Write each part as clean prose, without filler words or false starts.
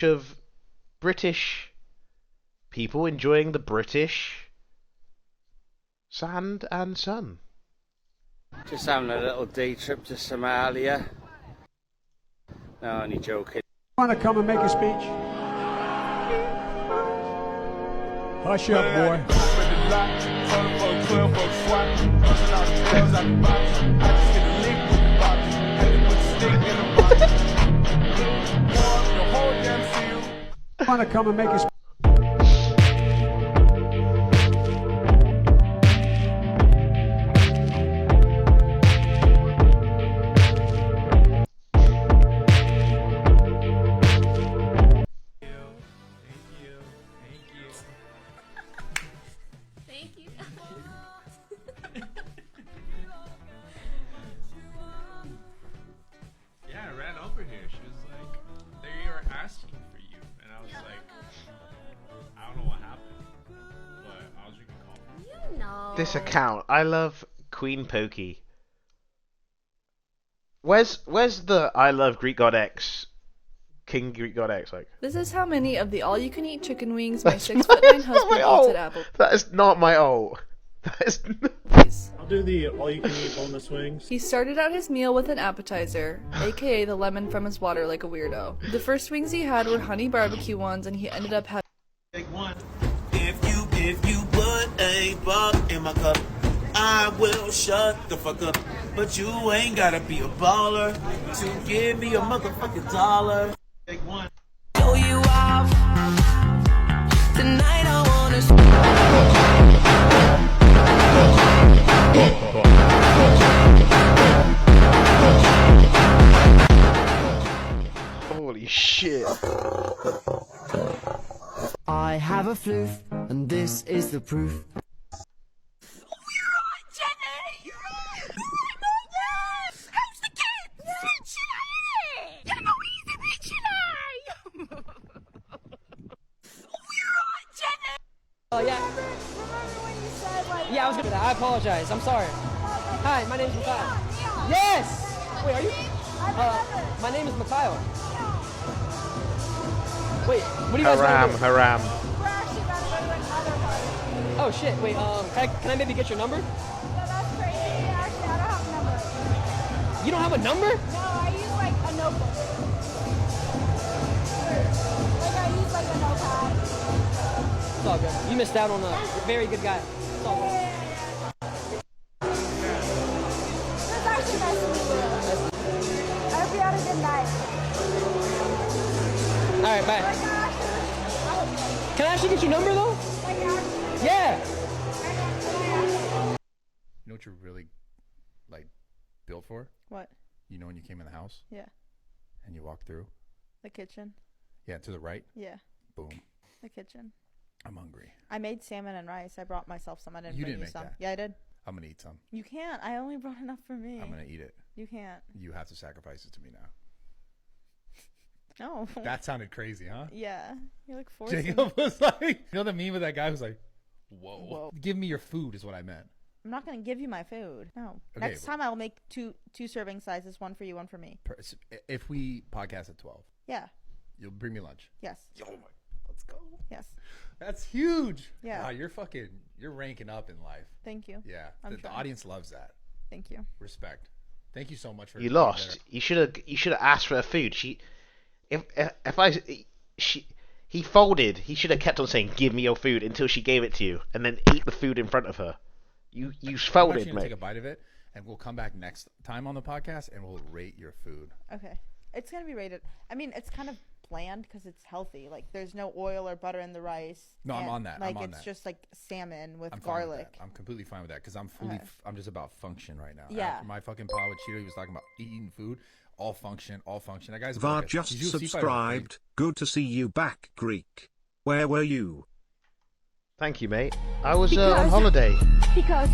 of British people enjoying the British sand and sun. Just having a little day trip to Somalia. No, only joking. Want to come and make a speech? Hush up, boy. Want to come and make a speech? Yeah, I ran over here. She was like, they were asking for you. And I was like, I don't know what happened. But I was drinking coffee. You know. This account, I love Queen Pokey. Where's the I love Greekgodx, King Greekgodx like? This is how many of the all-you-can-eat chicken wings my That's 6'9" that's not husband my eats ult. at Apple. That is not my ult. That is. Please. I'll do the all-you-can-eat boneless wings. He started out his meal with an appetizer, aka the lemon from his water like a weirdo. The first wings he had were honey barbecue ones, and he ended up having If you put a buck in my cup, I will shut the fuck up. But you ain't gotta be a baller to give me a motherfucking dollar. Show you off. Tonight I Holy shit! I have a floof, and this is the proof. Oh yeah. Yeah, I was gonna. I apologize. I'm sorry. Hi, my name is Mikhail. Yes. Wait, are you? My name is Mikhail. Wait, what do you guys want to do? Haram. Oh shit. Wait. Can I maybe get your number? No, that's crazy. Actually, I don't have a number. You don't have a number? No, I use like a notebook. Like I use like a notepad. It's all good. You missed out on a very good guy. It's all good. It's actually nice to meet you. I hope you had a good night. All right, bye. Can I actually get your number though? Yeah. You know what you're really, like, built for? What? You know when you came in the house Yeah. and you walked through? The kitchen. Yeah, to the right? Yeah. Boom. The kitchen. I'm hungry. I made salmon and rice. I brought myself some. I didn't You bring didn't you make some. that. Yeah, I did. I'm going to eat some. You can't. I only brought enough for me. I'm going to eat it. You can't. You have to sacrifice it to me now. No. That sounded crazy, huh? Yeah. You're like forcing. Jacob was like, you know the meme of that guy who's like, whoa. Whoa. Give me your food is what I meant. I'm not gonna give you my food. No. Okay, Next time I'll make two serving sizes, one for you, one for me. If we podcast at 12, Yeah. you'll bring me lunch. Yes. Yo, let's go. Yes. That's huge. Yeah. Wow, you're ranking up in life. Thank you. Yeah. I'm The trying. audience loves that. Thank you. Respect. Thank you so much for You lost. You should have asked for her food. He folded. He should have kept on saying, "Give me your food," until she gave it to you, and then ate the food in front of her. You I'm folded, actually gonna mate. take a bite of it, and we'll come back next time on the podcast, and we'll rate your food. Okay. It's gonna be rated. I mean, it's kind of bland because it's healthy. Like, there's no oil or butter in the rice. No, I'm and, on that. Like, I'm on it's that. just like salmon with I'm fine with garlic. that. I'm completely fine with that because I'm fully. Okay. I'm just about function right now. Yeah. After my fucking pod with Cheeto, he was talking about eating food, all function, all function. That guy's a VOD focus. just He's UFC fighter, subscribed. Good to see you back, Greek. Where were you? Thank you, mate. I was on holiday. Because.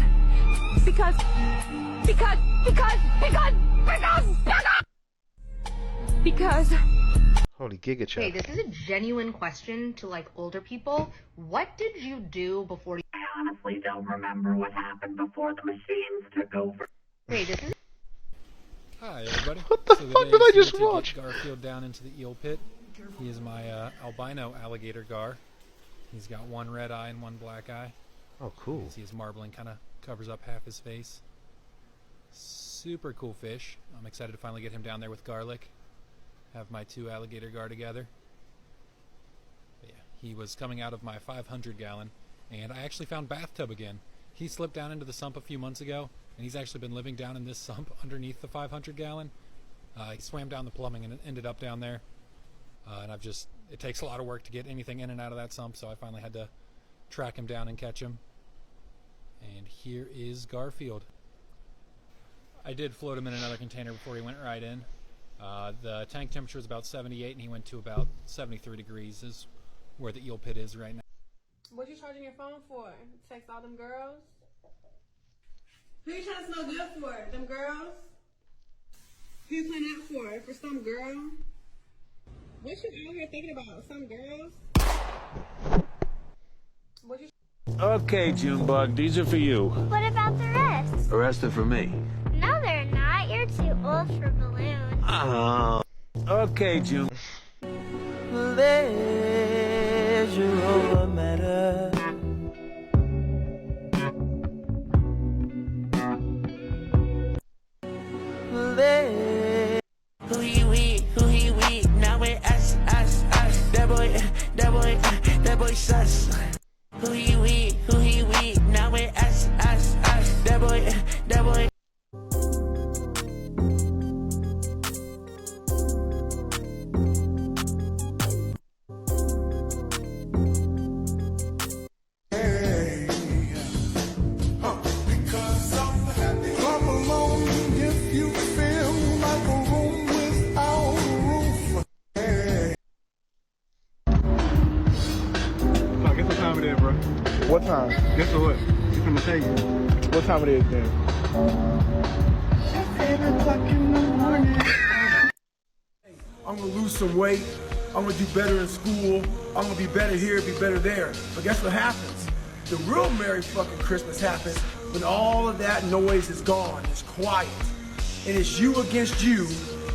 Holy giga chat. Okay, this is a genuine question to like older people. What did you do before? I honestly don't remember what happened before the machines took over. Okay, this is. Hi everybody. What the fuck did I just watch? Get Garfield down into the eel pit. He is my albino alligator gar. He's got one red eye and one black eye. Oh, cool. You see his marbling kind of covers up half his face. Super cool fish. I'm excited to finally get him down there with garlic. Have my 2 alligator gar together. But yeah, he was coming out of my 500 gallon, and I actually found bathtub again. He slipped down into the sump a few months ago, and he's actually been living down in this sump underneath the 500 gallon. He swam down the plumbing and ended up down there. And it takes a lot of work to get anything in and out of that sump, so I finally had to track him down and catch him. And here is Garfield. I did float him in another container before he went right in. The tank temperature is about 78, and he went to about 73 degrees is where the eel pit is right now. What you charging your phone for? Text all them girls? Who you trying to smell good for? Them girls? Who you playing out for? For some girl? What you out here thinking about? Some girls? What you... Okay, Junebug, these are for you. What about the rest? The rest are for me. No, they're not. You're too old for balloons. Oh. Okay, June. Pleasure over matter. Who he weak, now it us. That boy sus. Who he weak, now it us. That boy. What time? Guess what? He's gonna tell you. What time it is then? 8 o'clock in the morning. I'm gonna lose some weight. I'm gonna do better in school. I'm gonna be better here, be better there. But guess what happens? The real Merry fucking Christmas happens when all of that noise is gone. It's quiet. And it's you against you.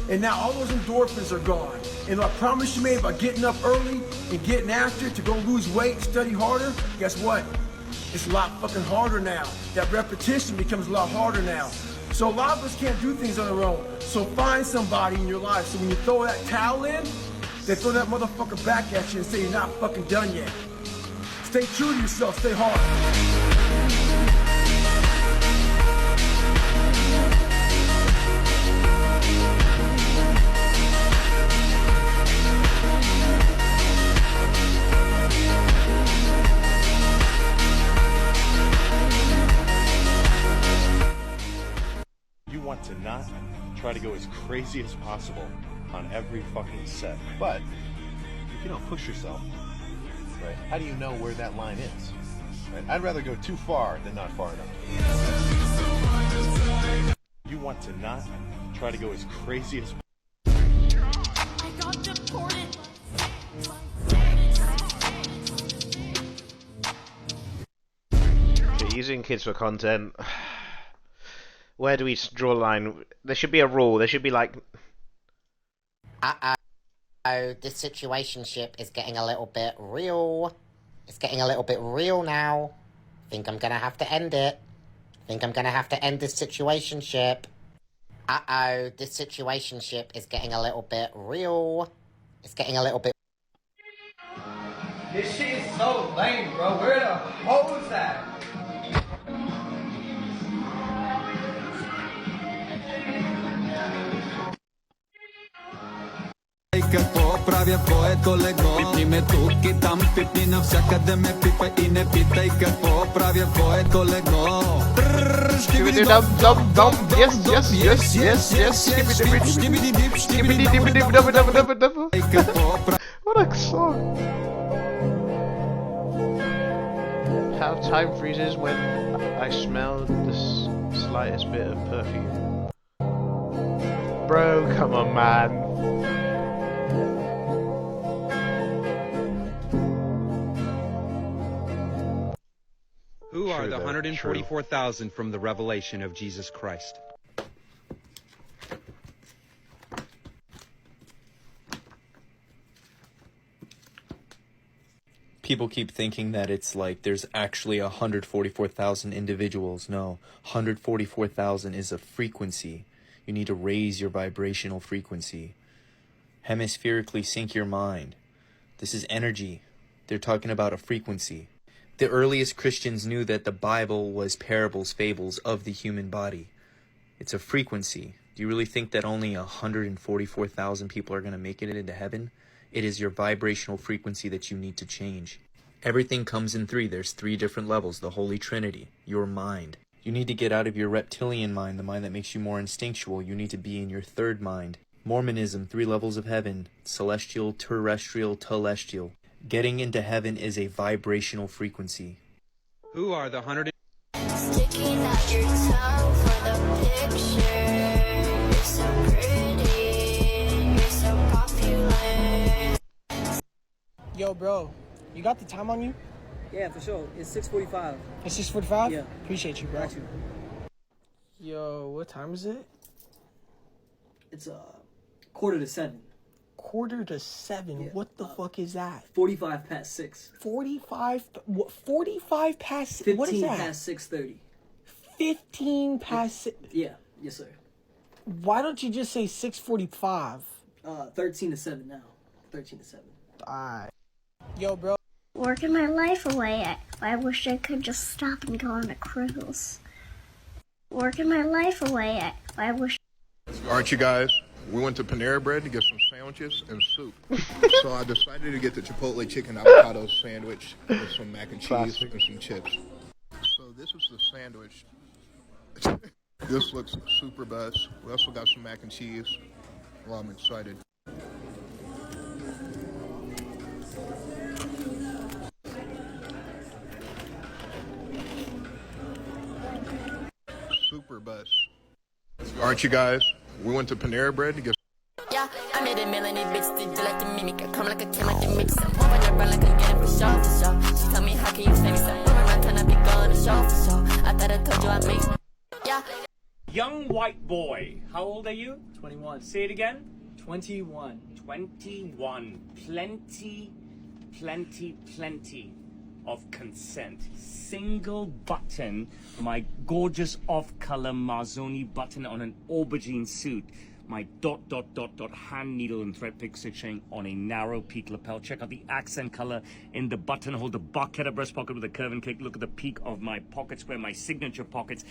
And now all those endorphins are gone. And I promise you made about getting up early and getting after it to go lose weight and study harder, guess what? It's a lot fucking harder now. That repetition becomes a lot harder now. So a lot of us can't do things on our own. So find somebody in your life. So when you throw that towel in, they throw that motherfucker back at you and say you're not fucking done yet. Stay true to yourself, stay hard. Want to not try to go as crazy as possible on every fucking set, but if you don't push yourself, right, how do you know where that line is? Right? I'd rather go too far than not far enough. You want to not try to go as crazy as I got deported. Okay, using kids for content. Where do we draw the line? There should be a rule. There should be like... Uh-oh, this situationship is getting a little bit real. It's getting a little bit real now. Think I'm gonna have to end it. Think I'm gonna have to end this situationship. Uh-oh, this situationship is getting a little bit real. It's getting a little bit... This shit is so lame, bro. Where the hoes at? Какво правя, кой е колего? Пипни ме тук и там, пипни навсякъде ме пипа и не питай какво правя, кой е колего? What a song! How time freezes when I smell the slightest bit of perfume. Bro, come on, man. Who are the 144,000 from the revelation of Jesus Christ? People keep thinking that it's like there's actually 144,000 individuals. No, 144,000 is a frequency. You need to raise your vibrational frequency. Hemispherically sync your mind. This is energy. They're talking about a frequency. The earliest Christians knew that the Bible was parables, fables of the human body. It's a frequency. Do you really think that only 144,000 people are going to make it into heaven? It is your vibrational frequency that you need to change. Everything comes in three. There's three different levels. The Holy Trinity, your mind. You need to get out of your reptilian mind, the mind that makes you more instinctual. You need to be in your third mind. Mormonism, 3 levels of heaven. Celestial, terrestrial, telestial. Getting into heaven is a vibrational frequency. Who are the 100? Sticking out your tongue for the picture. You're so pretty. You're so popular. Yo, bro, you got the time on you? Yeah, for sure. It's 6:45. It's 6:45? Yeah. Appreciate you, bro. Got you. Yo, what time is it? It's 6:45. 6:45? Yeah. What the fuck is that? 45 past 6. 45? What? 45 past? 15 What is that? past 6:30. 15 past? Yeah. Yes, sir. Why don't you just say 6:45? 13 to 7 now. 13 to 7. Alright. Yo, bro. Working my life away. I wish I could just stop and go on a cruise. Working my life away. I wish. Aren't you guys? We went to Panera Bread to get some sandwiches and soup. So I decided to get the Chipotle chicken avocado sandwich with some mac and cheese and some chips. So this is the sandwich. This looks super best. We also got some mac and cheese. Well, I'm excited. Super best. Aren't you guys? We went to Panera Bread to get. Yeah, I made a million bitch did you like the mimic? I come like a 10 like the mix. I'm moving around like I'm getting for sure, for sure. She tell me, how can you say me so? Moving around, trying to be going to show, for sure. I thought I told you I made. Yeah. Young white boy. How old are you? 21. Say it again. 21. 21. Plenty of consent. Single button, my gorgeous off-color Marzoni button on an aubergine suit. My ... hand needle and thread pick stitching on a narrow peak lapel. Check out the accent color in the buttonhole, the Barchetta breast pocket with a curve and kick. Look at the peak of my pocket square, my signature pockets.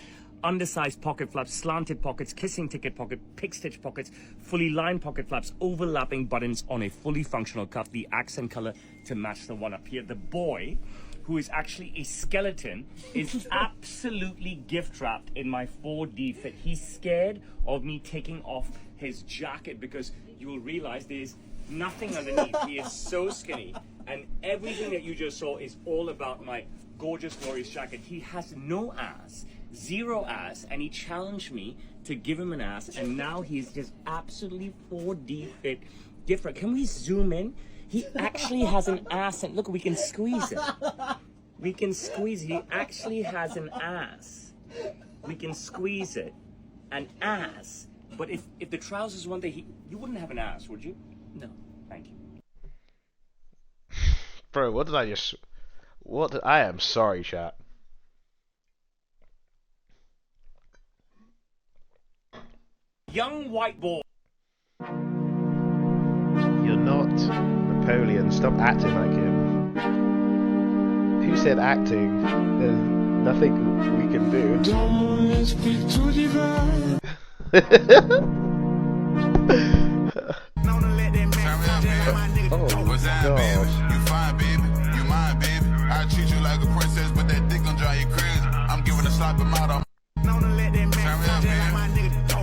Undersized pocket flaps, slanted pockets, kissing ticket pocket, pick stitch pockets, fully lined pocket flaps, overlapping buttons on a fully functional cuff. The accent color to match the one up here. The boy, who is actually a skeleton, is absolutely gift wrapped in my 4D fit. He's scared of me taking off his jacket because you will realize there's nothing underneath. He is so skinny, and everything that you just saw is all about my gorgeous, glorious jacket. He has no ass, 0 ass, and he challenged me to give him an ass, and now he's just absolutely 4D fit gift wrapped. Can we zoom in? He actually has an ass, and look, we can squeeze it. We can squeeze it. He actually has an ass. We can squeeze it. An ass. But if the trousers one day, you wouldn't have an ass, would you? No. Thank you. Bro, what did I just... I am sorry, chat. Young white boy. You're not Napoleon. Stop acting like him. Who said acting? There's nothing we can do. Oh, God. You fine, baby. You mine, baby. I treat you like a princess, but that dick gon' drive you crazy. I'm giving a slap him out. I'm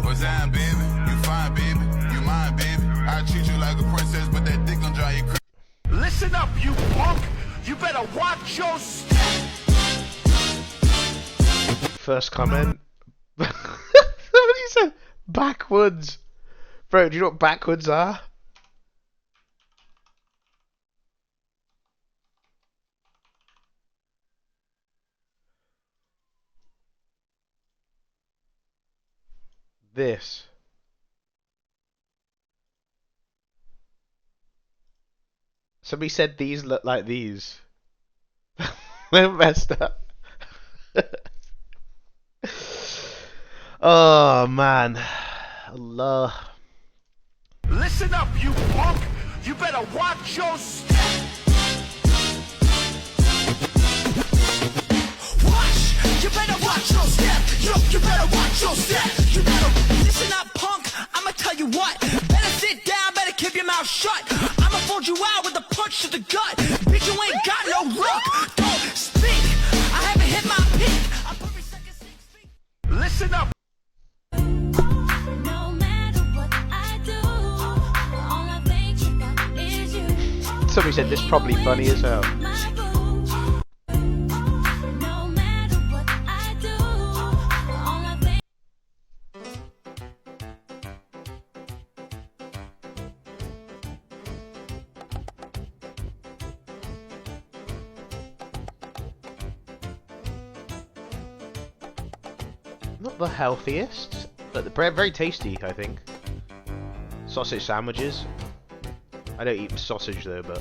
what's that, baby? You fine, baby. You mine, baby. I treat you like a princess, but that dick gon' drive you crazy. Listen up, you punk! You better watch your First comment. Somebody said backwoods. Bro, do you know what backwoods are? This. Somebody said these look like these. They're messed up. Oh man, Allah. Listen up, you punk! You better watch your step! Watch! You better watch your step! Yo, you better watch your step! You better listen up, punk! I'ma tell you what! Better sit down, better keep your mouth shut! I'ma fold you out with a punch to the gut! Bitch, you ain't got no luck! Don't speak! I haven't hit my peak! I'm every second 6 feet! Listen up! Somebody said this is probably funny as hell. Not the healthiest, but they're very tasty, I think. Sausage sandwiches. I don't eat sausage though, but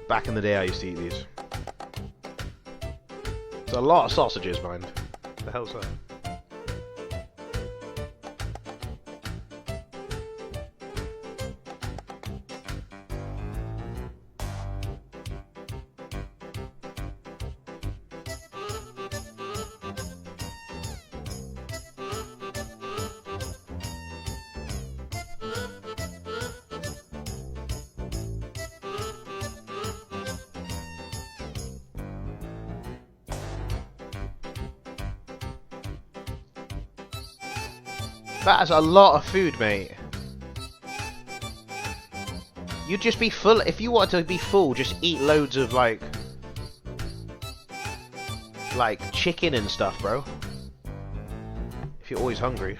back in the day I used to eat these. It's a lot of sausages, mind. What the hell's that? That is a lot of food, mate. You'd just be full. If you wanted to be full, just eat loads of like chicken and stuff, bro. If you're always hungry.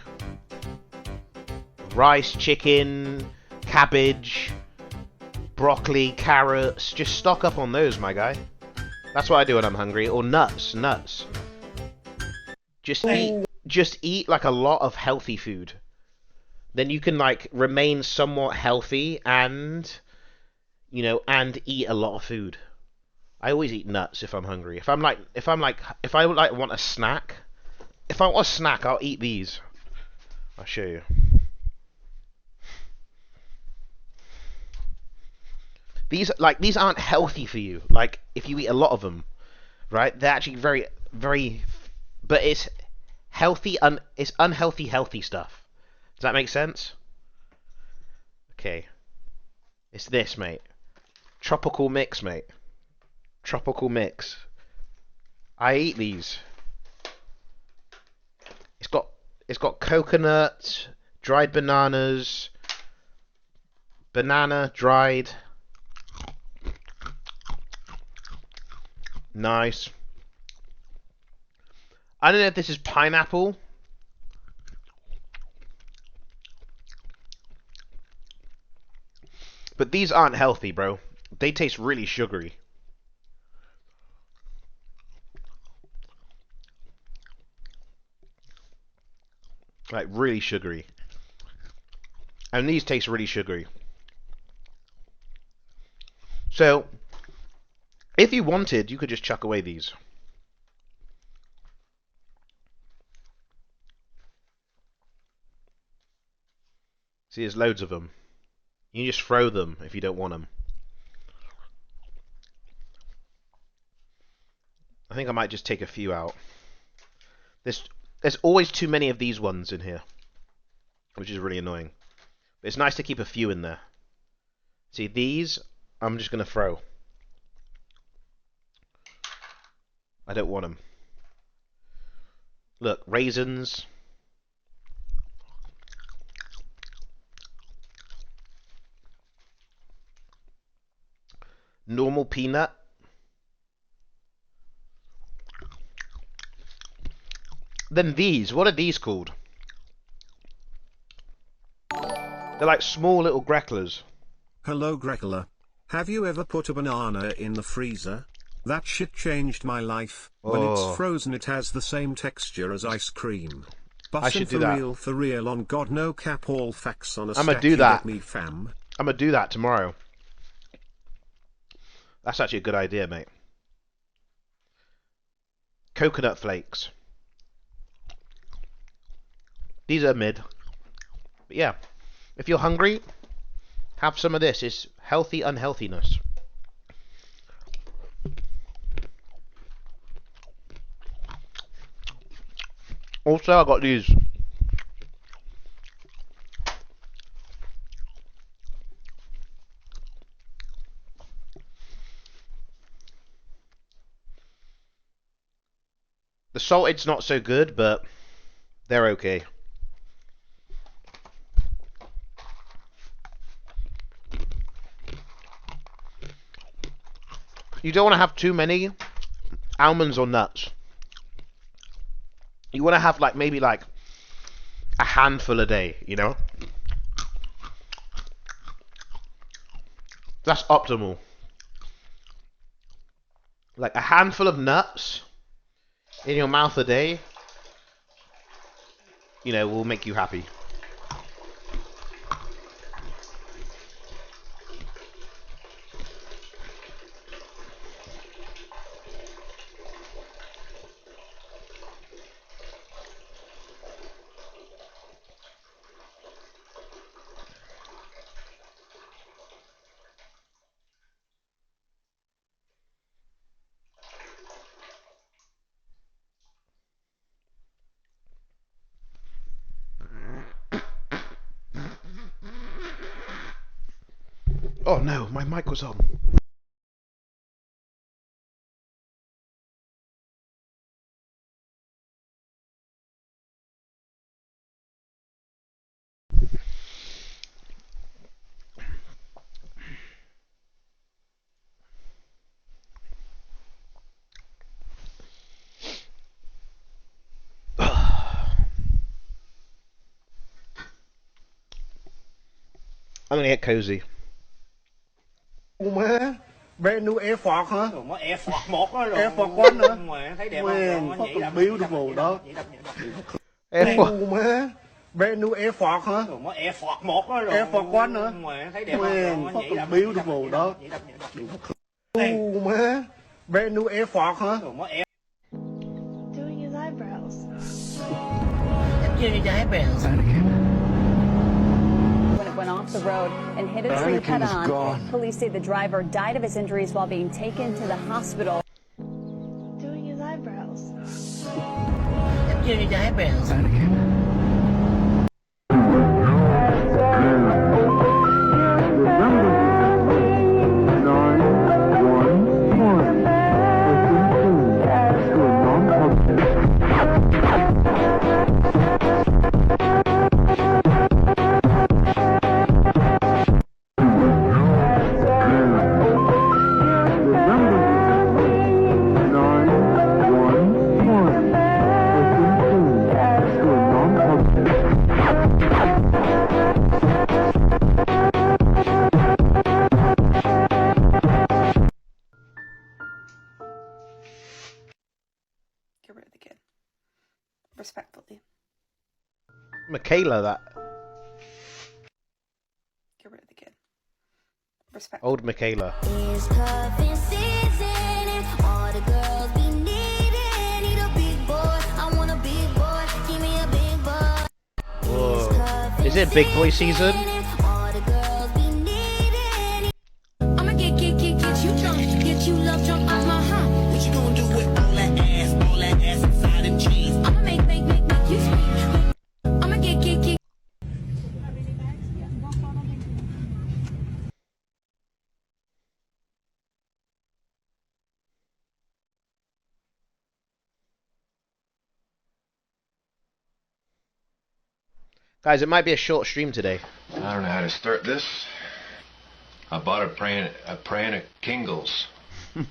Rice, chicken, cabbage, broccoli, carrots. Just stock up on those, my guy. That's what I do when I'm hungry. Or nuts. Just eat like a lot of healthy food. Then you can like remain somewhat healthy and, you know, and eat a lot of food. I always eat nuts if I'm hungry. If I want a snack, I'll eat these. I'll show you. These aren't healthy for you. Like if you eat a lot of them, right? They're actually very, very, but it's healthy, it's unhealthy, healthy stuff. Does that make sense? Okay. It's this, mate. Tropical mix, mate. Tropical mix. I eat these. It's got coconut, dried bananas, banana dried. Nice. I don't know if this is pineapple. But these aren't healthy, bro. They taste really sugary. Like, really sugary. And these taste really sugary. So, if you wanted, you could just chuck away these. See, there's loads of them. You can just throw them if you don't want them. I think I might just take a few out. There's always too many of these ones in here, which is really annoying. But it's nice to keep a few in there. See, these I'm just going to throw. I don't want them. Look, raisins. Normal peanut. Then these. What are these called? They're like small little gracklers. Hello Greckler. Have you ever put a banana in the freezer? That shit changed my life. When it's frozen it has the same texture as ice cream. I should do that. For real on God no cap all facts on a I'm gonna do that. Me, fam. I'm gonna do that tomorrow. That's actually a good idea, mate. Coconut flakes. These are mid. But yeah, if you're hungry, have some of this. It's healthy unhealthiness. Also, I got these. The salted's not so good, but they're okay. You don't want to have too many almonds or nuts. You want to have like maybe like a handful a day, you know? That's optimal. Like a handful of nuts in your mouth a day, you know, will make you happy. Oh no, my mic was on. I'm gonna get cozy. Brand new Air Force hả? Air Force 1 đó rồi. Air Force 1 hả? Thấy đẹp không? Fucking beautiful đó. Air Force. Brand new Air Force hả? Air Force 1 đó rồi. Air Force 1 hả? Thấy đẹp không? Fucking beautiful đó. Brand new Air Force hả? Doing his eyebrows. Doing his eyebrows. When it went off the road and hit a tree head-on. Police say the driver died of his injuries while being taken to the hospital. Doing his eyebrows. Doing his eyebrows. Get rid of the kid. Respectfully. Michaela, that. Get rid of the kid. Respect. Old Michaela. It's cuffing season and all the girls be needing. Need a big boy, I want a big boy. Give me a big boy. Whoa. Is it big boy season? All the girls be needing. I'ma get you drunk, get you love drunk off my heart. What you gonna do with all that ass inside and cheese? I'ma make you scream. I'ma get. Guys, it might be a short stream today. I don't know how to start this. I bought a praying of Kingles. Call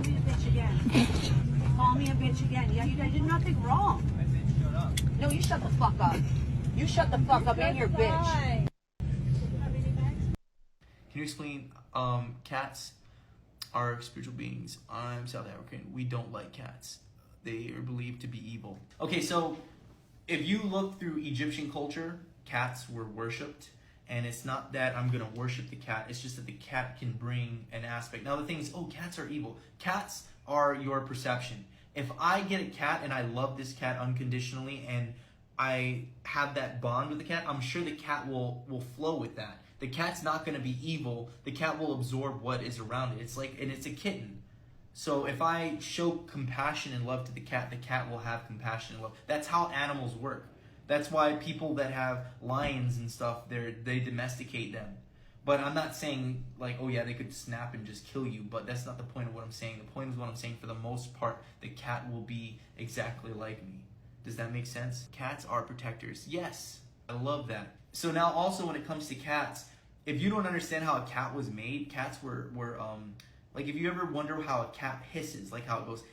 me a bitch again. Call me a bitch again. Yeah, you did nothing wrong. Shut up. No, you shut the fuck up. You shut the fuck up and your bitch. Can you explain, cats are spiritual beings. I'm South African. We don't like cats. They are believed to be evil. Okay, so if you look through Egyptian culture cats were worshipped. And it's not that I'm going to worship the cat. It's just that the cat can bring an aspect. Now, the thing is, oh, cats are evil. Cats are your perception. If I get a cat and I love this cat unconditionally and I have that bond with the cat, I'm sure the cat will flow with that. The cat's not going to be evil. The cat will absorb what is around it. And it's a kitten. So if I show compassion and love to the cat will have compassion and love. That's how animals work. That's why people that have lions and stuff, they domesticate them. But I'm not saying like, oh yeah, they could snap and just kill you, but that's not the point of what I'm saying. The point is what I'm saying, for the most part, the cat will be exactly like me. Does that make sense? Cats are protectors. Yes, I love that. So now also when it comes to cats, if you don't understand how a cat was made, cats were like, if you ever wonder how a cat hisses, like how it goes,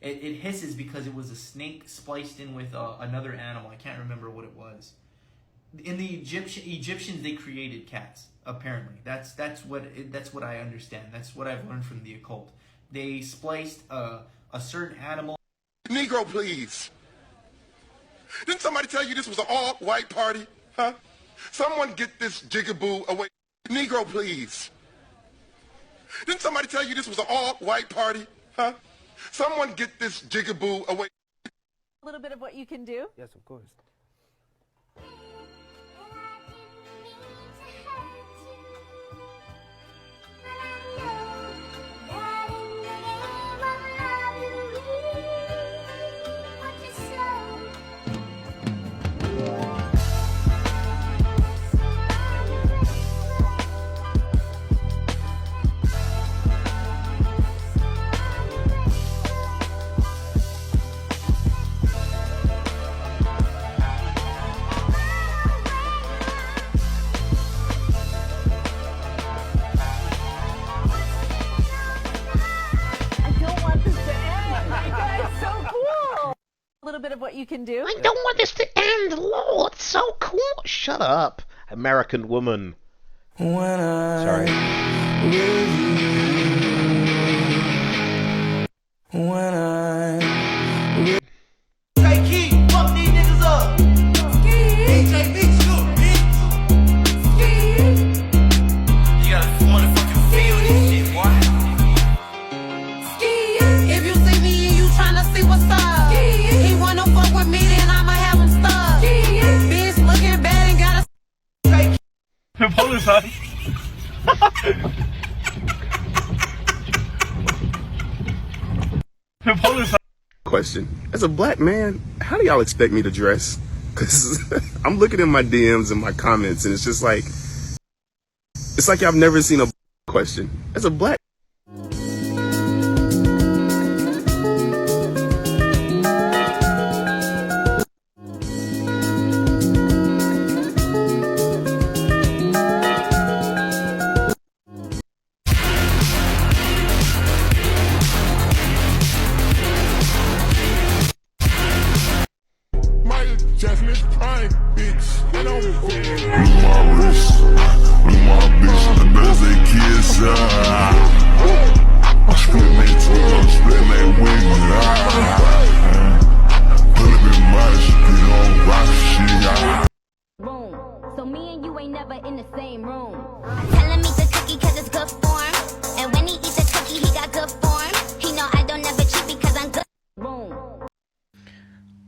it hisses because it was a snake spliced in with another animal. I can't remember what it was. In the Egyptians, they created cats. Apparently, that's what I understand. That's what I've learned from the occult. They spliced a certain animal. Negro, please. Didn't somebody tell you this was an all-white party? Huh? Someone get this jigaboo away. Negro, please. Didn't somebody tell you this was an all-white party? Huh? Someone get this jigaboo away. A little bit of what you can do? Yes, of course. Bit of what you can do. I don't want this to end, Lord. It's so cool. Shut up, American woman. Sorry. Hey, Key, fuck these niggas up. DJ, bitch, you a bitch. You gotta motherfucking feel this shit, boy. If you see me and you tryna see what's up, with me, then I'ma have him stuck. Bitch looking bad and got a police on. Question. As a black man, how do y'all expect me to dress? Because I'm looking in my DMs and my comments and it's just like, it's like I've never seen a question. As a black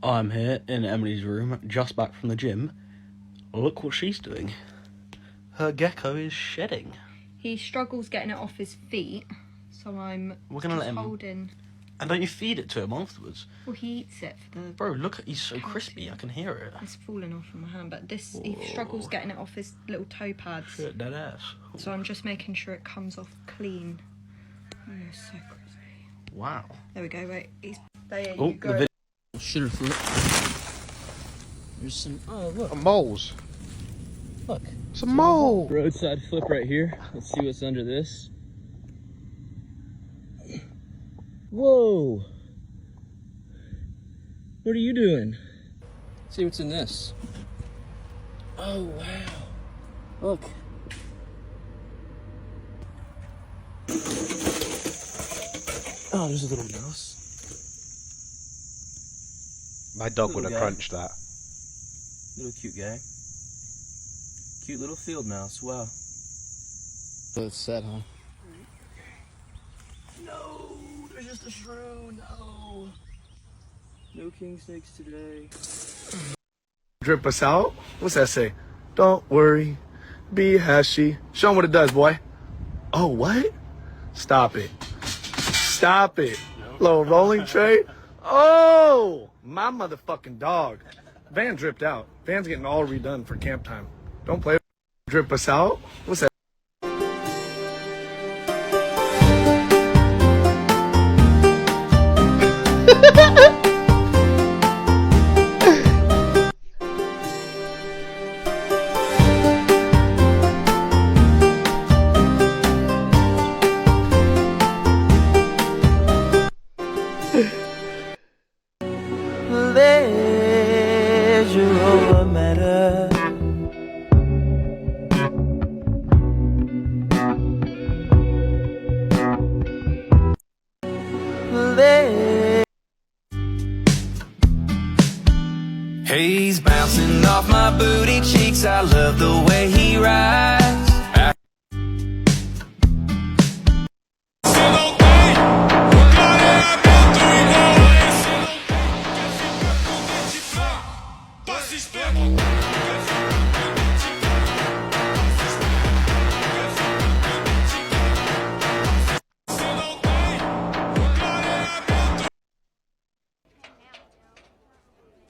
I'm here in Emily's room, just back from the gym. Look what she's doing. Her gecko is shedding. He struggles getting it off his feet, so We're gonna let him holding. And don't you feed it to him afterwards? Well, he eats it for the. Bro, look, he's so crispy. I can hear it. It's falling off from my hand, but he struggles getting it off his little toe pads. Shit, dead ass. So I'm just making sure it comes off clean. Oh, it's so crispy. Wow. There we go. Wait, there Oh, you go. the video. Shitter flip. There's some. Oh, look. Moles. Look. It's a mole. Roadside flip right here. Let's see what's under this. Whoa. What are you doing? Let's see what's in this. Oh, wow. Look. Oh, there's a little mouse. My dog would Little have guy. crunched that. Little cute guy. Cute little field mouse, wow. So it's set, huh? No, there's just a shrew, no. No king snakes today. Drip us out? What's that say? Don't worry, be hashy. Show 'em what it does, boy. Oh, what? Stop it. Stop it. Little rolling tray. Oh, my motherfucking dog. Van dripped out. Van's getting all redone for camp time. Don't play. Drip us out? What's that? Pleasure over matter. He's bouncing off my booty cheeks. I love the way he rides.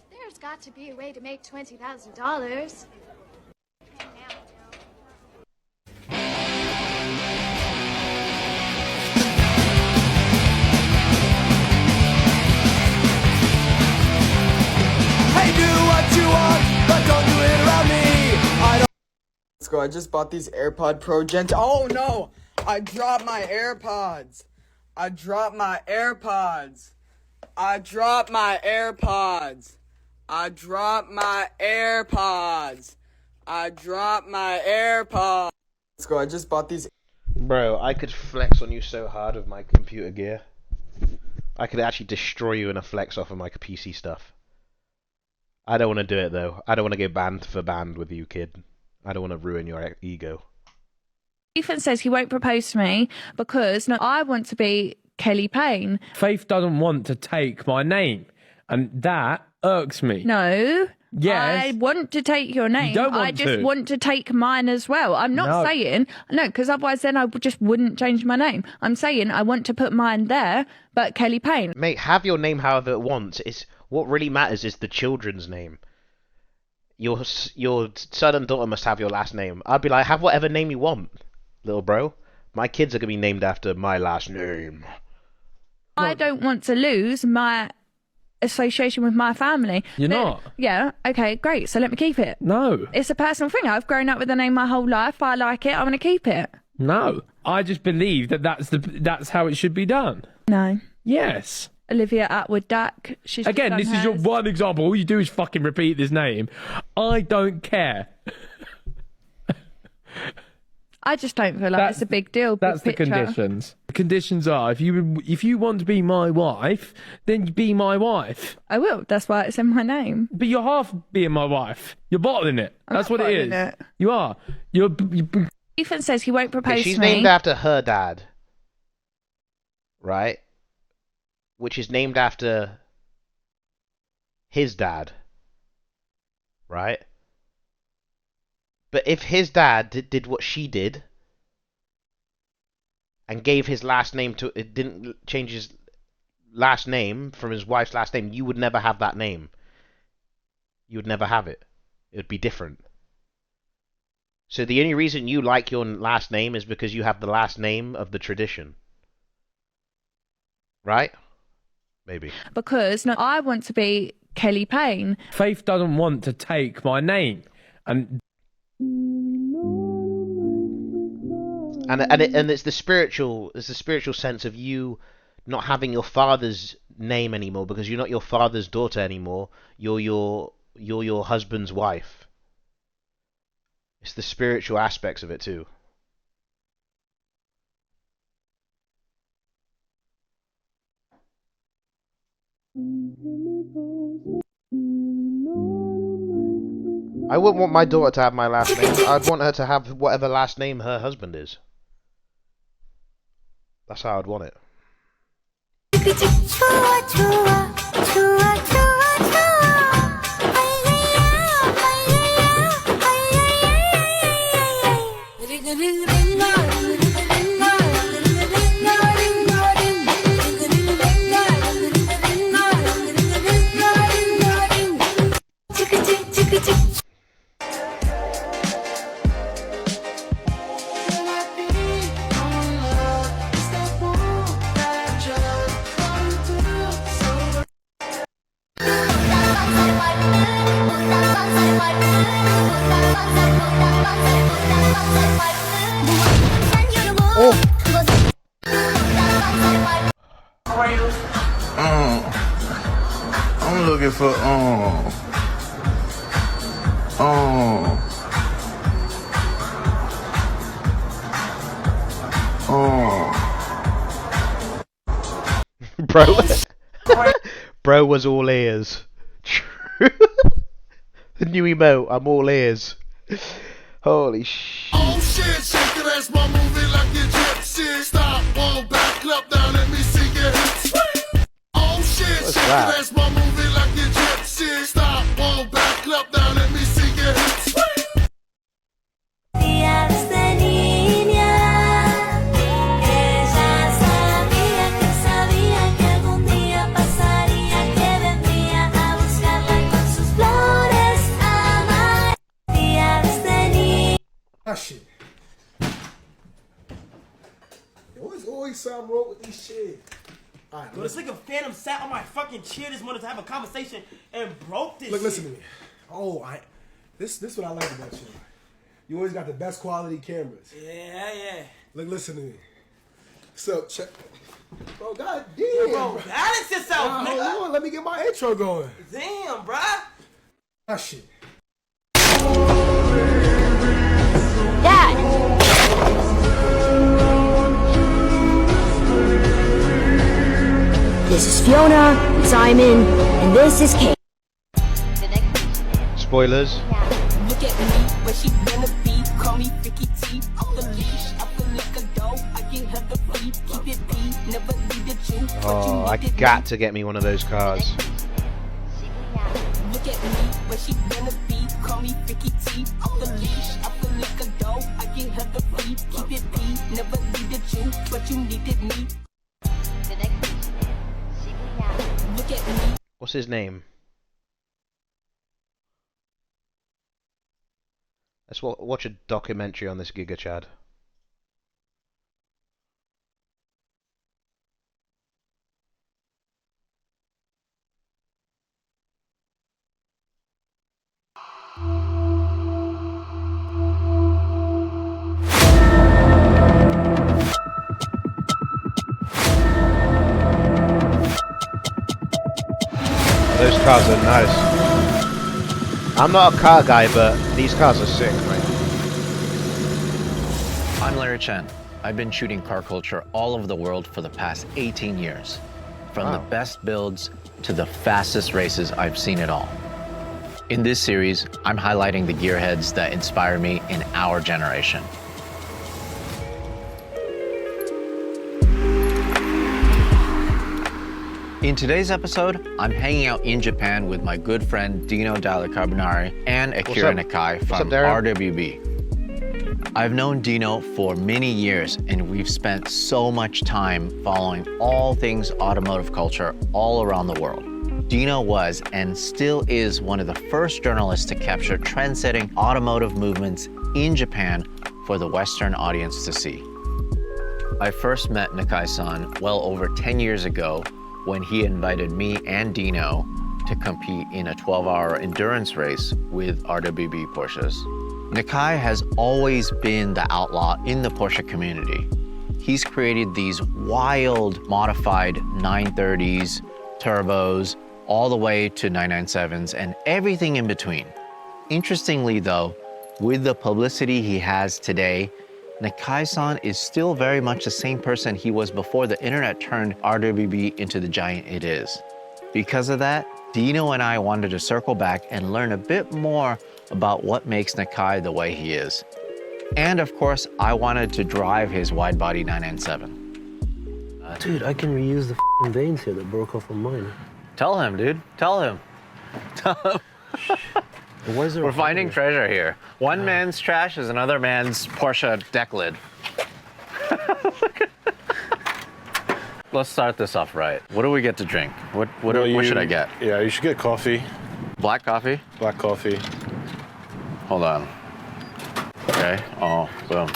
There's got to be a way to make $20,000. Hey, do what you want, but don't do it around me. I don't. Let's go. I just bought these AirPod Pro Gent. Oh no! I dropped my AirPods. I dropped my AirPods. I dropped my AirPods. I dropped my AirPods. I dropped my AirPods. Let's go. I just bought these. Bro, I could flex on you so hard with my computer gear. I could actually destroy you in a flex off of my PC stuff. I don't want to do it though. I don't want to go band for band with you, kid. I don't want to ruin your ego. Ethan says he won't propose to me because I want to be Kelly Payne. Faith doesn't want to take my name, and that irks me. No. Yes. I want to take your name. You don't want I just to. want to take mine as well. I'm not saying, no, because otherwise then I just wouldn't change my name. I'm saying I want to put mine there, but Kelly Payne. Mate, have your name however it wants. It's what really matters is the children's name. Your son and daughter must have your last name. I'd be like, have whatever name you want, little bro. My kids are gonna be named after my last name. I don't want to lose my association with my family. You're not? Yeah, okay, great. So let me keep it. No. It's a personal thing. I've grown up with the name my whole life. I like it. I'm going to keep it. No. I just believe that that's how it should be done. No. Yes. Olivia Atwood Dack. She's Again, this is your one example. All you do is fucking repeat this name. I don't care. I just don't feel like it's a big deal. That's the conditions. The conditions are if you want to be my wife, then you be my wife. I will. That's why it's in my name. But you're half being my wife. You're bottling it. That's what it is. It. You are. Ethan says he won't propose She's to me. named after her dad, right? Which is named after his dad, right? But if his dad did what she did and gave his last name to it, didn't change his last name from his wife's last name, you would never have that name. You would never have it. It would be different. So the only reason you like your last name is because you have the last name of the tradition. Right? Maybe. Because I want to be Kelly Payne. Faith doesn't want to take my name. And it's the spiritual sense of you not having your father's name anymore because you're not your father's daughter anymore. You're your husband's wife. It's the spiritual aspects of it too. I wouldn't want my daughter to have my last name. I'd want her to have whatever last name her husband is. That's how I'd want it. I'm looking for Bro, bro was all ears. The new emote, I'm all ears. Holy shit. Oh shit, shake it, that's my movie like you jet shit. Stop, won't back, clap down, let me see your hips. Oh shit, shake it, that's my movie like you jet shit. Stop, won't back, clap down, let me see your hips. That shit. There's always something wrong with these shit. Alright, Yo, this nigga Phantom sat on my fucking chair this morning to have a conversation and broke this Look, shit. listen to me. Oh, this what I like about you. You always got the best quality cameras. Yeah. Look, listen to me. So, check. Bro, god damn. Yo, bro, balance yourself, nigga. Hold on, let me get my intro going. Damn, bruh. That shit. Dad! This is Fiona, Simon, and this is Kate. Spoilers. Look at me, where she gonna be. Call me Ricky T. Off the leash, I feel like a dog. I can have the free, keep it P. Never leave the truth. Oh, I got to get me one of those cars. Look at me, where she gonna be. Call me Ricky T. Off the leash, I feel like a dog. I can have the free, keep it P. Never leave the truth, but you needed me. Look at me. What's his name? Let's watch a documentary on this Giga Chad. Those cars are nice. I'm not a car guy, but these cars are sick, mate. I'm Larry Chen. I've been shooting car culture all over the world for the past 18 years. From the best builds to the fastest races, I've seen it all. In this series, I'm highlighting the gearheads that inspire me in our generation. In today's episode, I'm hanging out in Japan with my good friend Dino Dalla Carbonari and Akira Nakai from RWB. I've known Dino for many years, and we've spent so much time following all things automotive culture all around the world. Dino was and still is one of the first journalists to capture trend-setting automotive movements in Japan for the Western audience to see. I first met Nakai-san well over 10 years ago when he invited me and Dino to compete in a 12-hour endurance race with RWB Porsches. Nakai has always been the outlaw in the Porsche community. He's created these wild modified 930s, turbos, all the way to 997s and everything in between. Interestingly though, with the publicity he has today, Nakai-san is still very much the same person he was before the internet turned RWB into the giant it is. Because of that, Dino and I wanted to circle back and learn a bit more about what makes Nakai the way he is. And of course, I wanted to drive his wide-body 997. Dude, I can reuse the f***ing veins here that broke off on mine. Tell him, dude. Tell him. Tell him. We're finding treasure here. One man's trash is another man's Porsche deck lid. Let's start this off right. What do we get to drink? What should I get? Yeah, you should get coffee. Black coffee? Black coffee. Hold on. Okay. Oh, boom.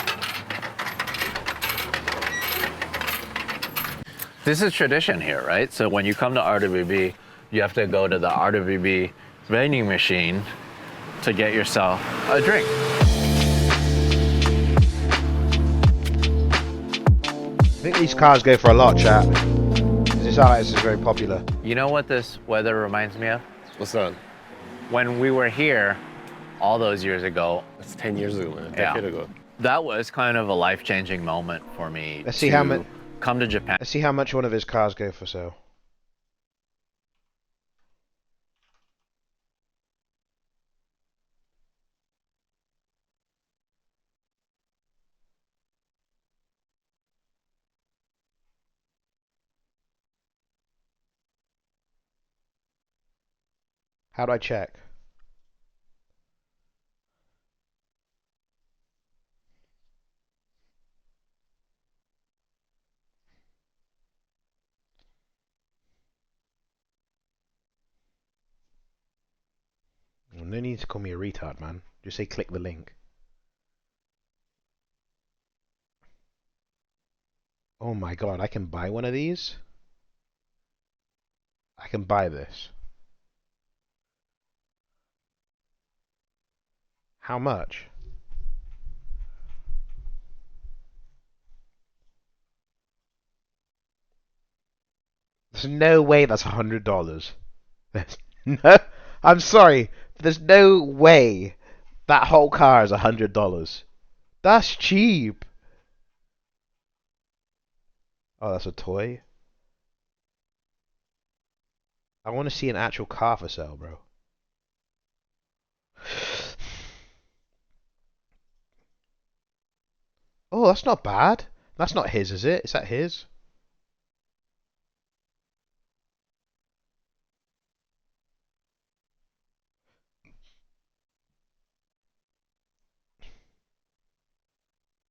This is tradition here, right? So when you come to RWB, you have to go to the RWB vending machine to get yourself a drink. I think these cars go for a lot, chat. This artist is very popular. You know what this weather reminds me of? What's that? When we were here all those years ago. That's 10 years ago, man. A decade ago. That was kind of a life-changing moment for me. Let's see how much. Come to Japan. Let's see how much one of his cars go for sale. How do I check? Well, no need to call me a retard, man. Just say click the link. Oh my god, I can buy one of these? I can buy this. How much? There's no way that's $100. There's no. I'm sorry, but there's no way that whole car is $100. That's cheap. Oh, that's a toy. I want to see an actual car for sale, bro. Oh, that's not bad. That's not his, is it? Is that his?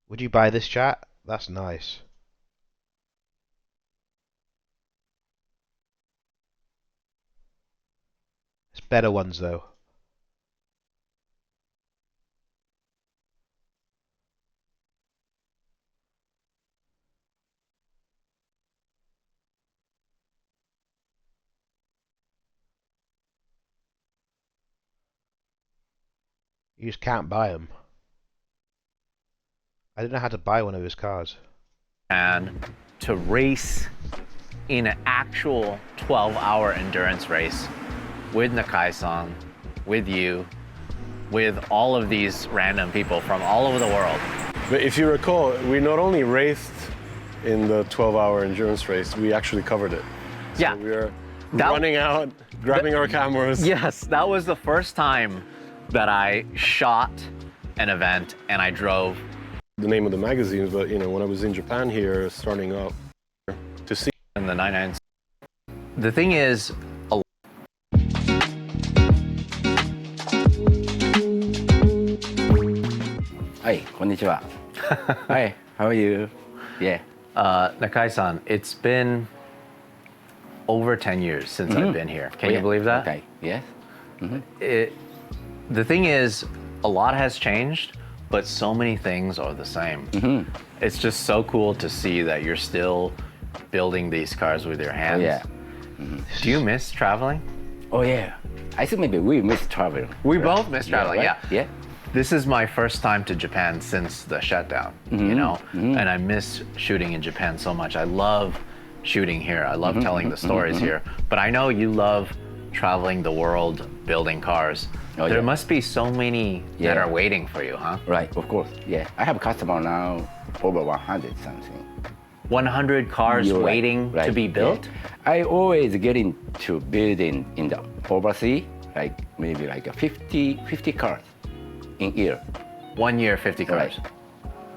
Would you buy this, chat? That's nice. It's better ones, though. You just can't buy them. I don't know how to buy one of his cars. And to race in an actual 12-hour endurance race with Nakai-san, with you, with all of these random people from all over the world. But if you recall, we not only raced in the 12-hour endurance race, we actually covered it. So yeah. We were running out, grabbing our cameras. Yes, that was the first time that I shot an event and I drove. The name of the magazine, but you know, when I was in Japan here, starting up to see in the 99. The thing is, Hi, konnichiwa. Hi, how are you? Yeah. Nakai-san, it's been over 10 years since I've been here. Can you believe that? Okay, yes. The thing is, a lot has changed, but so many things are the same. It's just so cool to see that you're still building these cars with your hands. Oh, yeah. Do you miss traveling? Oh, yeah. I think maybe we miss traveling. We both miss traveling, right? Yeah. This is my first time to Japan since the shutdown, you know? And I miss shooting in Japan so much. I love shooting here. I love telling the stories here. But I know you love traveling the world, building cars. Oh, there yeah. must be so many that are waiting for you, huh? Right, of course. Yeah. I have a customer now, over 100 something. 100 cars You're waiting right. to be built? Yeah. I always get into building in the overseas, like maybe like 50 cars. in year. 1 year, 50 cars. Right.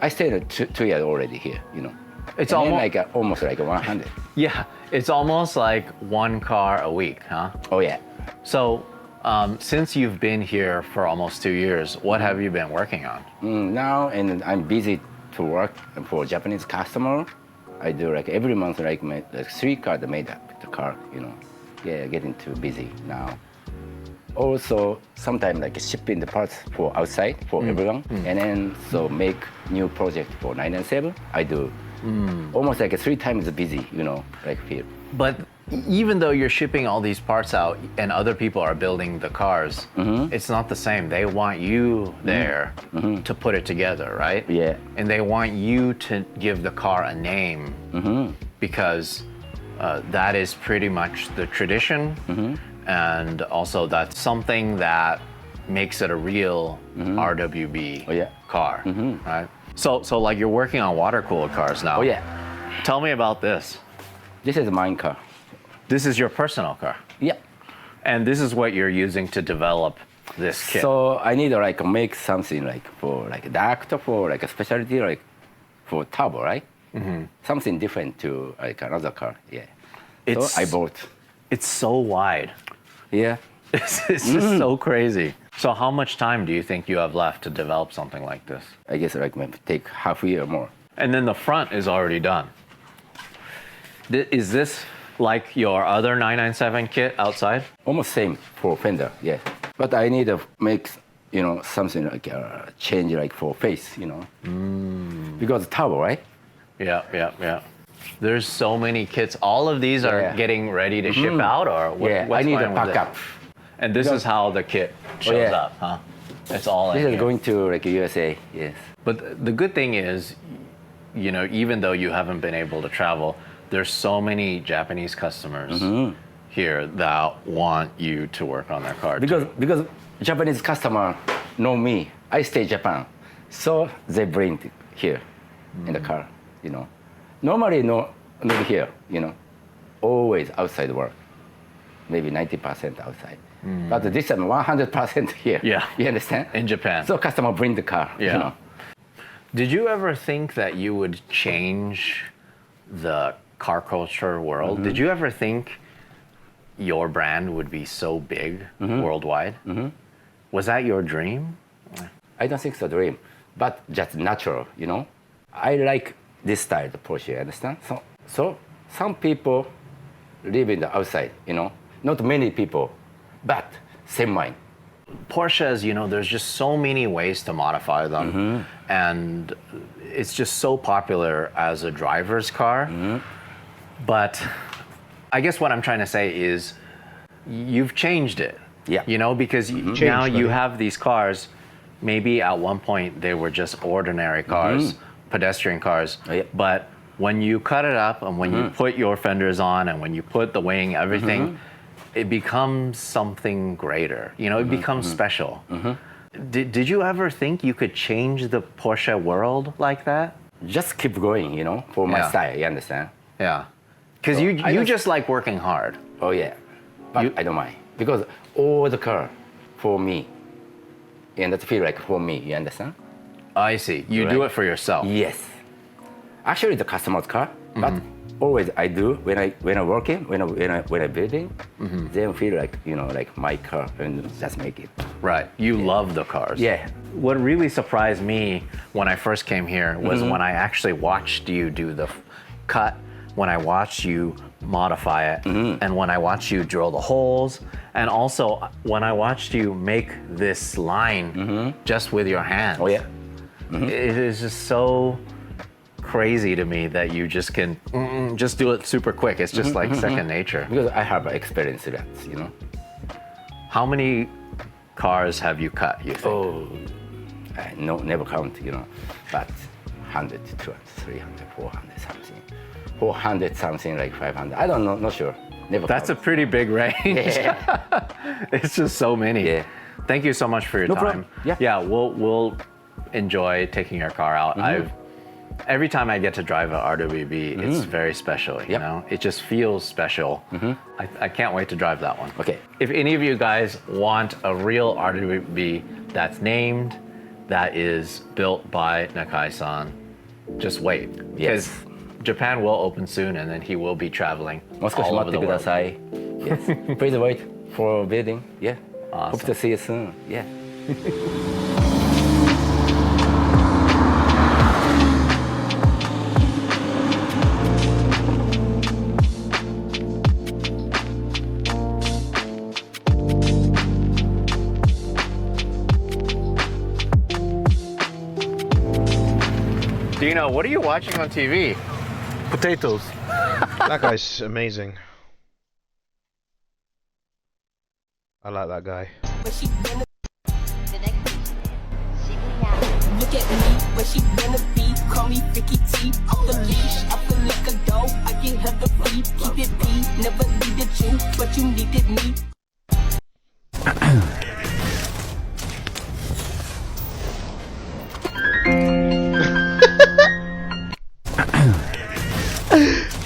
I stayed 2 years already here, you know. It's and almost like almost like 100. Yeah, it's almost like 1 car a week, huh? Oh yeah. So, since you've been here for almost 2 years, what have you been working on? Now, and I'm busy to work for Japanese customer. I do like every month like 3 cars made up the car, you know. Yeah, getting too busy now. Also, sometimes like shipping the parts for outside for everyone, and then so make new project for 997. I do almost like 3 times busy, you know, like here. But even though you're shipping all these parts out and other people are building the cars, it's not the same. They want you there to put it together, right? Yeah. And they want you to give the car a name because that is pretty much the tradition. And also that's something that makes it a real RWB car, right? So like you're working on water-cooled cars now. Oh yeah. Tell me about this. This is mine car. This is your personal car? Yeah. And this is what you're using to develop this kit? So I need to like make something like for like duct for like a specialty like for turbo, right? Something different to like another car, yeah. So I bought. It's so wide. Yeah. It's just so crazy. So how much time do you think you have left to develop something like this? I guess like maybe take half a year more. And then the front is already done. Is this like your other 997 kit outside? Almost same for fender, yeah. But I need to make, you know, something like change like for face, you know. Because turbo, right? Yeah. There's so many kits. All of these are getting ready to ship out, or what, I need a backup. And this is how the kit shows up, huh? It's all this in is here. going to like USA, yes. But the good thing is, you know, even though you haven't been able to travel, there's so many Japanese customers here that want you to work on their car. Because Japanese customer know me. I stay Japan, so they bring it here in the car, you know. Normally not here, you know. Always outside work. Maybe 90% outside. But this time 100% here. Yeah. You understand? In Japan. So customer bring the car, Yeah. you know. Did you ever think that you would change the car culture world? Did you ever think your brand would be so big worldwide? Was that your dream? I don't think it's a dream, but just natural, you know. I like this style, the Porsche, you understand? So some people live in the outside, you know. Not many people, but same mind. Porsches, you know, there's just so many ways to modify them. And it's just so popular as a driver's car. But I guess what I'm trying to say is you've changed it. Yeah. You know, because now you have these cars, maybe at one point they were just ordinary cars, pedestrian cars. But when you cut it up and when you put your fenders on and when you put the wing, everything, it becomes something greater. You know, it becomes special. Did you ever think you could change the Porsche world like that? Just keep going, you know, for my style, you understand? Yeah. Because you just like working hard. Oh yeah, but I don't mind. Because all the car for me, and that feel like for me, you understand? I see. You do it for yourself. Yes. Actually, the customer's car, but always I do when I working, when I building, they feel like, you know, like my car and just make it. Right. You love the cars. Yeah. What really surprised me when I first came here was when I actually watched you do the cut, when I watched you modify it, and when I watched you drill the holes, and also when I watched you make this line just with your hands. Oh yeah. It is just so crazy to me that you just can just do it super quick. It's just like second nature. Because I have experience in that, you know. How many cars have you cut, you think? Oh, never count, you know, but 100, 200, 300, 400 something. 400 something, like 500. I don't know, not sure. Never That's count. a pretty big range. Yeah. It's just so many. Yeah. Thank you so much for your No time. problem. Yeah. Yeah, we'll enjoy taking your car out. Every time I get to drive a RWB, it's very special, you know? It just feels special. I can't wait to drive that one. Okay. If any of you guys want a real RWB that's named that is built by Nakai-san. Just wait, because Japan will open soon, and then he will be traveling all over the world. Yes, please wait for building. Yeah, awesome. Hope to see you soon. Yeah. Dino, what are you watching on TV? Potatoes. That guy's amazing. I like that guy. Look at me, where she gonna be? Call me Vicky T. Off the leash, I feel like a dog. I get her the free, keep it P. Never needed you, but you needed me.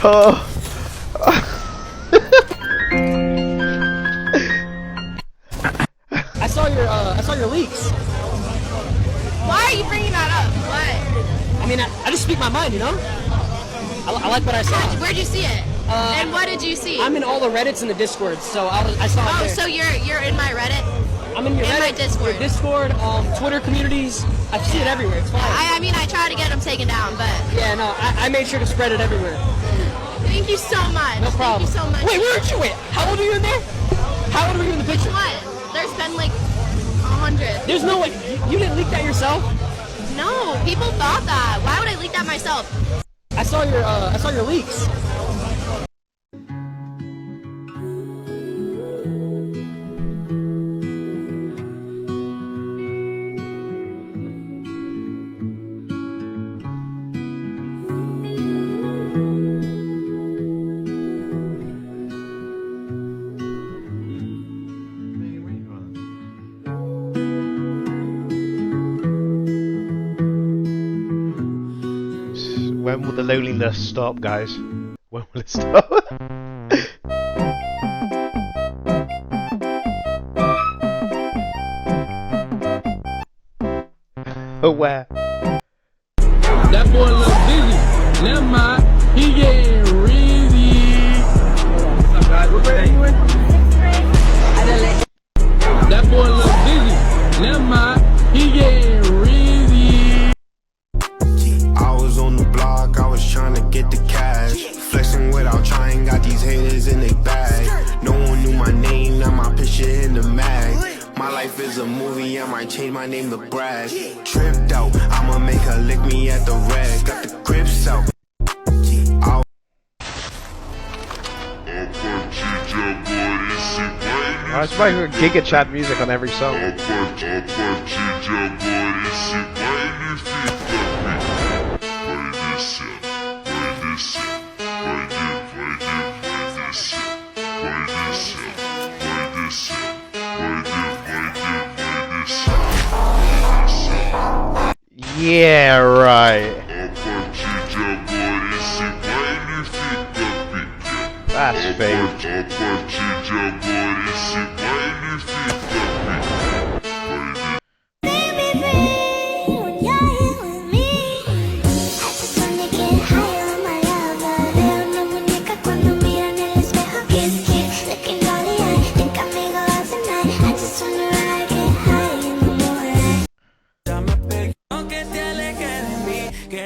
Oh. I saw your leaks. Why are you bringing that up? What? I mean, I just speak my mind, you know? I like what I saw. Where'd you see it? And what did you see? I'm in all the Reddits and the Discords, so I saw it Oh, there. so you're in my Reddit? I'm in your Reddit, my Discord. your Discord, Twitter communities. I see it everywhere. It's fine. I mean, I try to get them taken down, but... Yeah, no, I made sure to spread it everywhere. Thank you so much. No problem. Thank you so much. Wait, where are you? Wait, how old are you in there? How old were you in the picture? What? There's been like 100. There's no way. You didn't leak that yourself? No, people thought that. Why would I leak that myself? I saw your leaks. When will the loneliness stop, guys? When will it stop? Oh, where? That boy look busy. Never mind. He getting rizzy. What's up, guys? What grade are you in? That boy look busy. Never mind. He getting rizzy. I was on the block, I was trying to get the cash. Flexing without trying, got these haters in their bag. No one knew my name, now my picture in the mag. My life is a movie, I might change my name to Brad. Tripped out, I'ma make her lick me at the rag. Got the grips out. I was playing Giga Chad music on every song. Yeah, right. That's fake.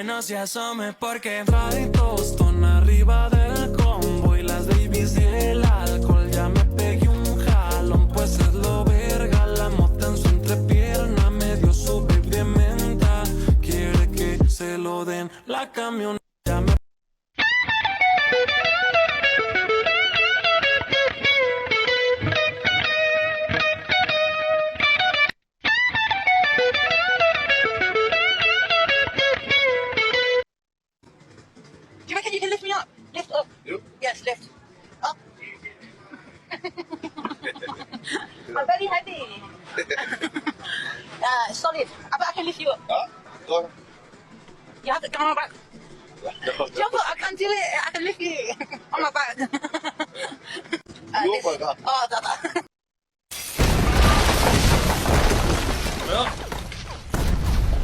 No se asome porque raditos ton arriba del combo y las babies del alcohol. Ya me pegué un jalón, pues es lo verga. La mota en su entrepierna me dio su baby de menta. Quiere que se lo den la camioneta. Do you reckon you can lift me up? Lift up? Yep. Yes, lift. Up. I'm very heavy. Solid. I bet I can lift you up. Go on. You have to come on my back. Jump up, I can't do it. I can lift you on my back. Oh my God. Oh, da.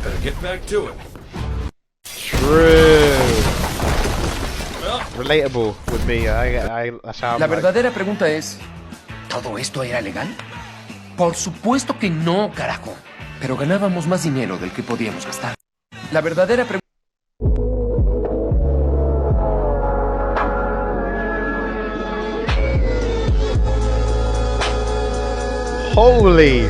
Better get back to it. True. Relatable with me. That's how La verdadera pregunta es, ¿todo esto era legal? Por supuesto que no, carajo. Pero ganábamos más dinero del que podíamos gastar. La verdadera pregunta... Holy.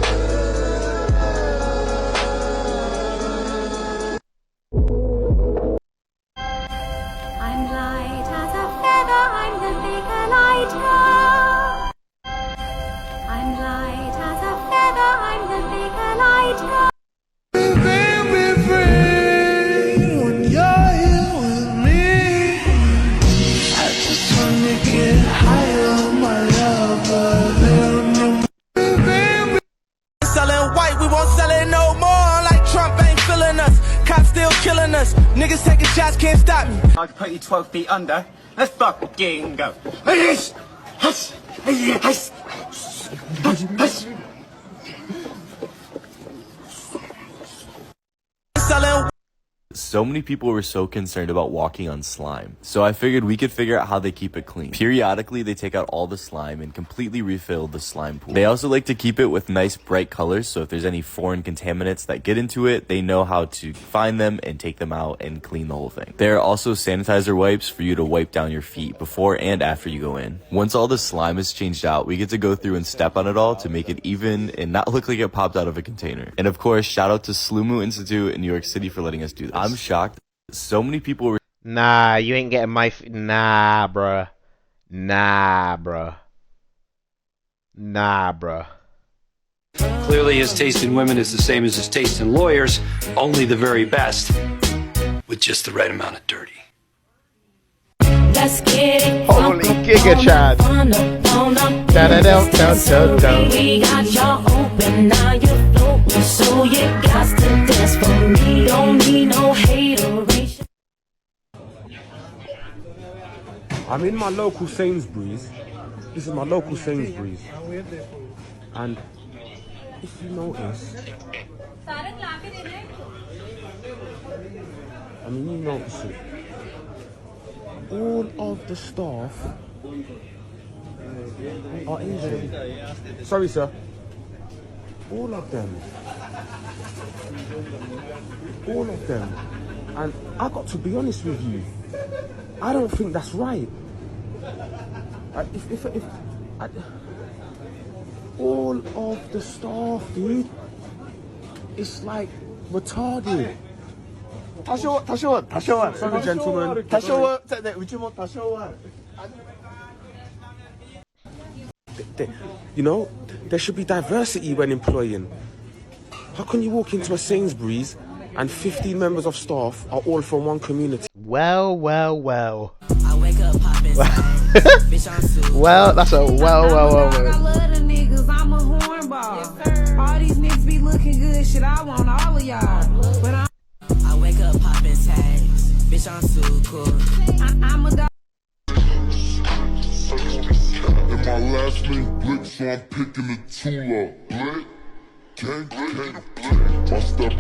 I'm light as a feather, I'm the bigger lighter. I'm light as a feather, I'm the bigger lighter. When you're here with me, I just wanna get higher, my love, selling white, we won't sell it no more. Like Trump ain't feeling us, cops still killing us. Niggas taking shots, can't stop me. I can put you 12 feet under. Let's fucking go. Hush! Hush! Hush! Hush! Hush! Selling. So many people were so concerned about walking on slime, so I figured we could figure out how they keep it clean. Periodically, they take out all the slime and completely refill the slime pool. They also like to keep it with nice bright colors, so if there's any foreign contaminants that get into it, they know how to find them and take them out and clean the whole thing. There are also sanitizer wipes for you to wipe down your feet before and after you go in. Once all the slime is changed out, we get to go through and step on it all to make it even and not look like it popped out of a container. And of course, shout out to Slumu Institute in New York City for letting us do this. I'm shocked. So many people were... Nah, you ain't getting my... Nah, bruh. Nah, bruh. Nah, bruh. Clearly his taste in women is the same as his taste in lawyers, only the very best, with just the right amount of dirty. Let's get it. Holy Giga Chad. We got y'all open, now you're floating, so you got to dance for me. Don't need no hateration. I'm in my local Sainsbury's. This is my local Sainsbury's. And if you notice, I mean, you notice it. All of the staff are Asian. Sorry, sir. All of them. All of them. And I got to be honest with you, I don't think that's right. All of the staff, dude, it's like retarded. Sorry, gentlemen. You know, there should be diversity when employing. How can you walk into a Sainsbury's and 15 members of staff are all from one community? Well. Well, that's a well. I love the niggas, I'm a hornball. All these niggas be looking good, shit, I want all of y'all. But I wake up popping tags, bitch, I'm so cool. I'm a dog. And my last name Blick, so I'm picking the tool up. Blick, gang, my step.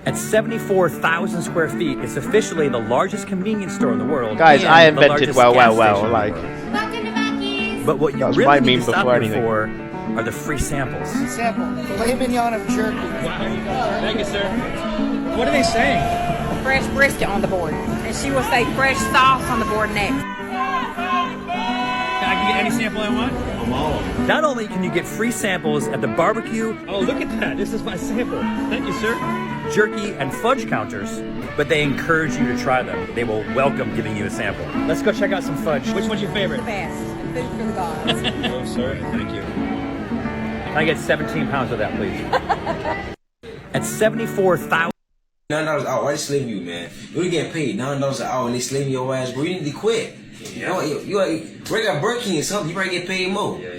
At 74,000 square feet, it's officially the largest convenience store in the world. Guys, I invented well. Like, but what you that was really my need meme to stop before here anything. for are the free samples. Sample. Filet mignon of jerky. Thank you, sir. What are they saying? Fresh brisket on the board. And she will say fresh sauce on the board next. I can get any sample I want? I'm all. Not only can you get free samples at the barbecue. Oh, look at that. This is my sample. Thank you, sir. Jerky and fudge counters, but they encourage you to try them. They will welcome giving you a sample. Let's go check out some fudge. Which one's your favorite? The best. Food for the gods. Oh, sir. Thank you. Can I get 17 pounds of that, please? At 74,000. $9 an hour, why they slaving you, man? You only getting paid $9 an hour and they slaving your ass, bro. You need to quit. Yeah, you break a breaking or something, you probably get paid more. Yeah, I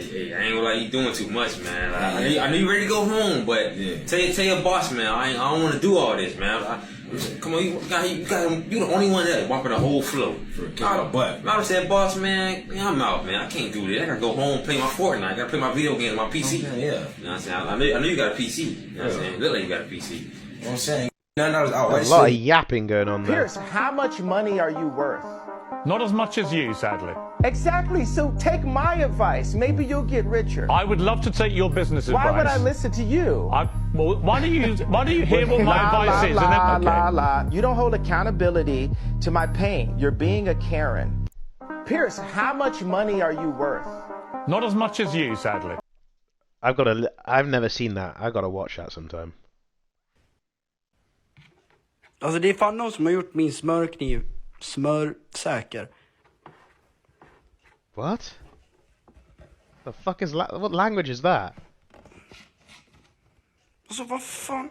ain't gonna lie, you doing too much, man. Like, I know you ready to go home, but tell your boss, man, I don't want to do all this, man. Come on, you the only one that wiping the whole floor. I said, boss, man, I'm out, man. I can't do this. I gotta go home, play my Fortnite. I gotta play my video games on my PC. Okay, yeah. You know what I'm saying? I know you got a PC. You know what I'm saying? Look like you got a PC. You know what I'm saying? $9 out. A lot of yapping going on there. Pierce, how much money are you worth? Not as much as you, sadly. Exactly, so take my advice. Maybe you'll get richer. I would love to take your business advice. Why would I listen to you? Well, why don't you hear what my advice is? And then, You don't hold accountability to my pain. You're being a Karen. Pierce, how much money are you worth? Not as much as you, sadly. I've never seen that. I've got to watch that sometime. Alltså det är fan någon som har gjort min smörkniv smörsäker. What? The fuck is what language is that? Alltså vad fan?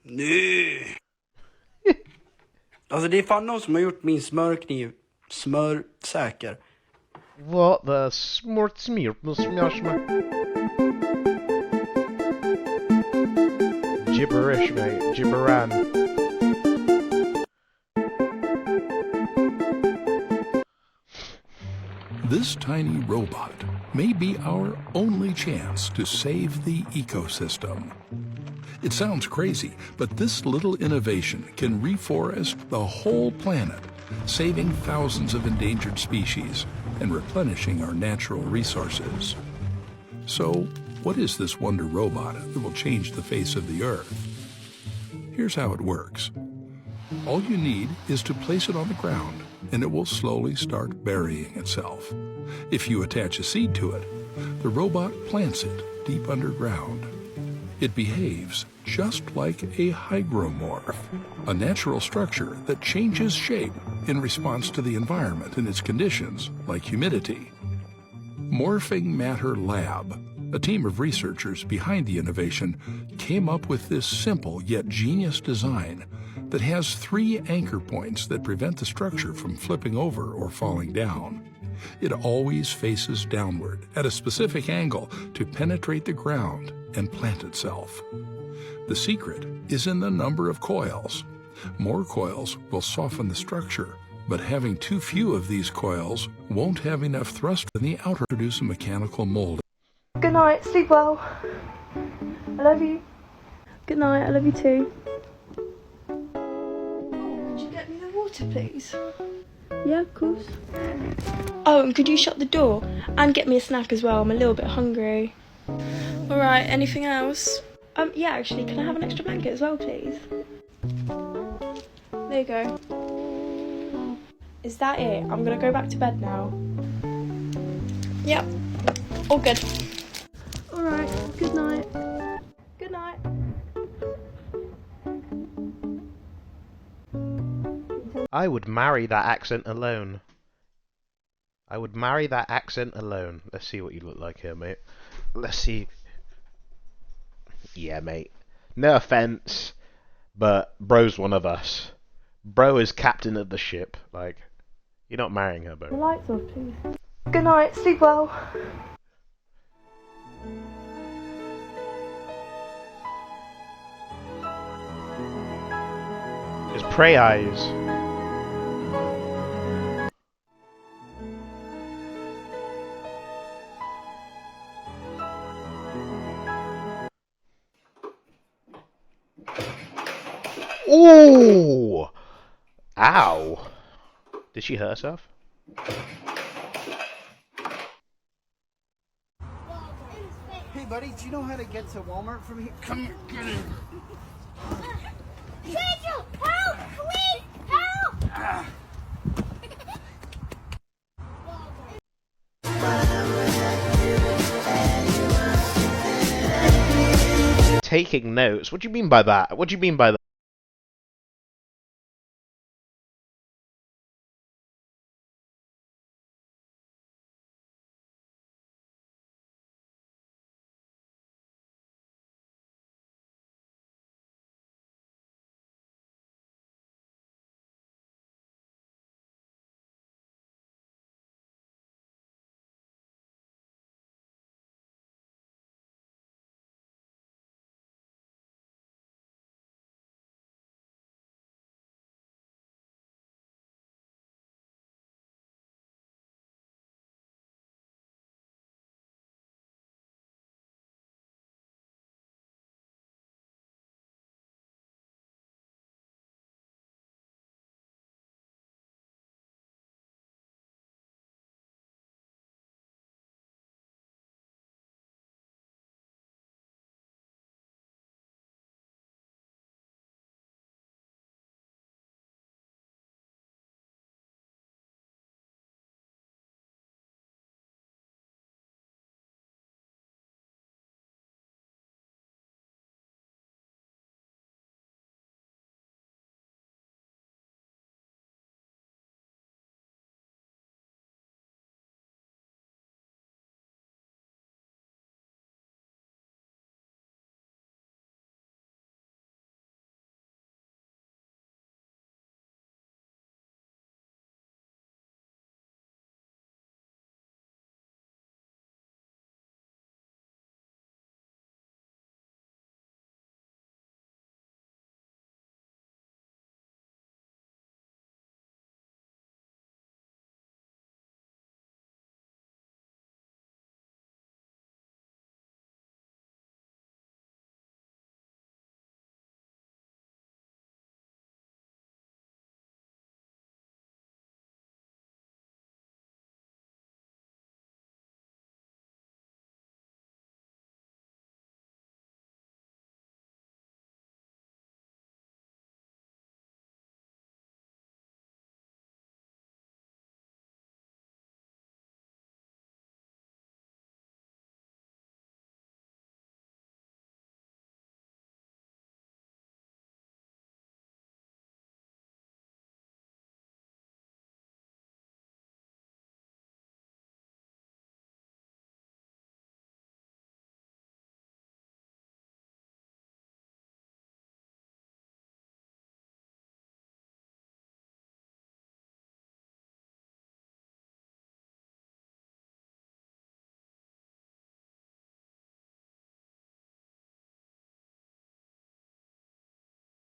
Nej. Alltså det är fan någon som har gjort min smörkniv smörsäker. What the smör. Gibberish, mate. Gibberan. This tiny robot may be our only chance to save the ecosystem. It sounds crazy, but this little innovation can reforest the whole planet, saving thousands of endangered species and replenishing our natural resources. So, what is this wonder robot that will change the face of the Earth? Here's how it works. All you need is to place it on the ground, and it will slowly start burying itself. If you attach a seed to it, the robot plants it deep underground. It behaves just like a hygromorph, a natural structure that changes shape in response to the environment and its conditions, like humidity. Morphing Matter Lab, a team of researchers behind the innovation, came up with this simple yet genius design that has 3 anchor points that prevent the structure from flipping over or falling down. It always faces downward at a specific angle to penetrate the ground and plant itself. The secret is in the number of coils. More coils will soften the structure, but having too few of these coils won't have enough thrust in the outer to produce a mechanical mold. Good night, sleep well. I love you. Good night, I love you too. Could you get me the water, please? Yeah, of course. Oh, and could you shut the door and get me a snack as well? I'm a little bit hungry. Alright, anything else? Yeah, actually, can I have an extra blanket as well, please? There you go. Is that it? I'm gonna go back to bed now. Yep, all good. Alright, good night. Good night. I would marry that accent alone. I would marry that accent alone. Let's see what you look like here, mate. Let's see. Yeah, mate. No offense, but bro's one of us. Bro is captain of the ship. Like, you're not marrying her, bro. The lights off, please. Good night, sleep well. His prey eyes. Ooh! Ow! Did she hurt herself? Hey, buddy, do you know how to get to Walmart from here? Come here, get in. Rachel, help! Please, help! Taking notes? What do you mean by that? What do you mean by that?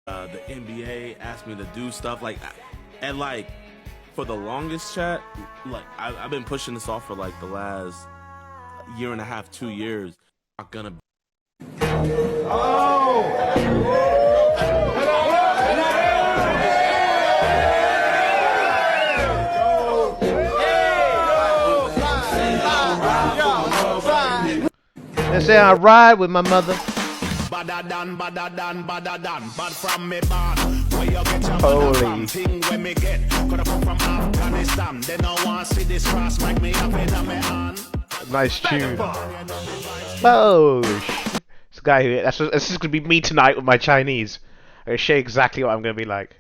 The NBA asked me to do stuff like, and like for the longest chat, like I've been pushing this off for like the last year and a half, 2 years. Not gonna. They say I ride with my mother. Badder than, bad from me bad. Where you get your Holy thing when me get. Coulda come from Afghanistan. They don't want to see this cross make me up in my hand. Nice tune. Oh, this guy here. This is gonna be me tonight with my Chinese. I'll show you exactly what I'm gonna be like.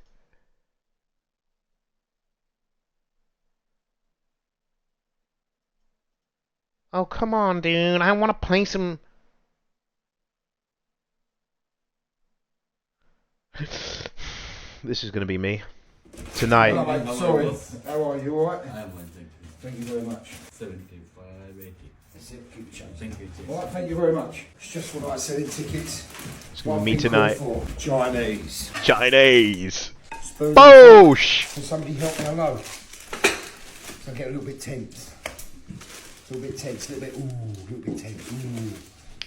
Oh, come on, dude. I want to play some... This is going to be me. Tonight. Hello, mate. Sorry. How are you? All right? I am, thank you very much. 75, 80. That's it. Keep the change. Thank you. All right, thank you very much. It's just what I said in tickets. It's going to be me tonight. Chinese. Chinese. Spoon. Boosh! Can somebody help me? I know. So I get a little bit tense. A little bit tense, a little bit tense. Ooh.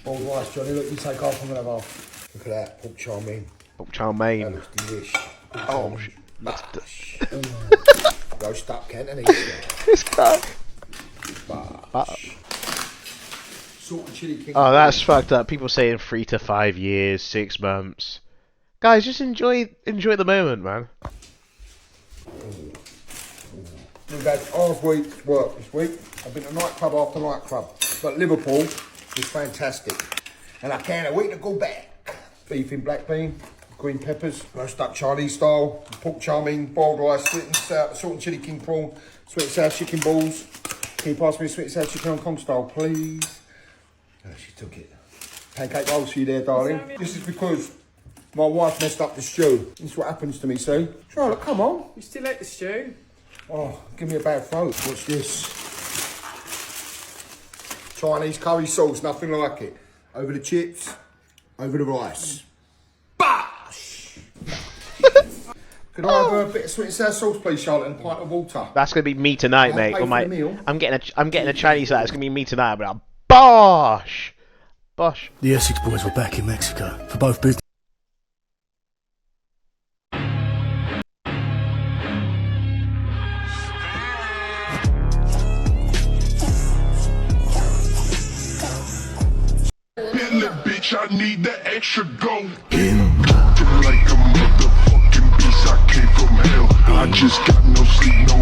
Boiled rice, Johnny. Look, you take half, I'm going to have half. Look at that, pork chow mein. Pork chow mein. That looks delish. Oh, shit. Roast up, Cantonese. It's cock. Salt and chili king. Oh, that's fucked up. People saying 3 to 5 years, 6 months. Guys, just enjoy the moment, man. We've had half week's work this week. I've been to nightclub after nightclub. But Liverpool was fantastic. And I can't wait to go back. Beef in black bean, green peppers, roast up Chinese style, pork chow mein, boiled rice, salt and chili king prawn, sweet and sour chicken balls. Can you pass me a sweet and sour chicken Hong Kong style, please? Oh, she took it. Pancake rolls for you there, darling. This is because my wife messed up the stew. This is what happens to me, see? Charlotte, come on. You still ate the stew? Oh, give me a bad throat. What's this? Chinese curry sauce, nothing like it. Over the chips, over the rice. Bosh! Could I have a bit of sweet and sour sauce, please, Charlotte, and a pint of water? That's gonna be me tonight, mate. Pay Or for my, the meal. I'm getting a Chinese side. It's gonna be me tonight. But bosh, bosh. The Essex boys were back in Mexico for both business. Bitch, I need the extra go. Like a motherfucking beast, I came from hell. I just got no sleep, no.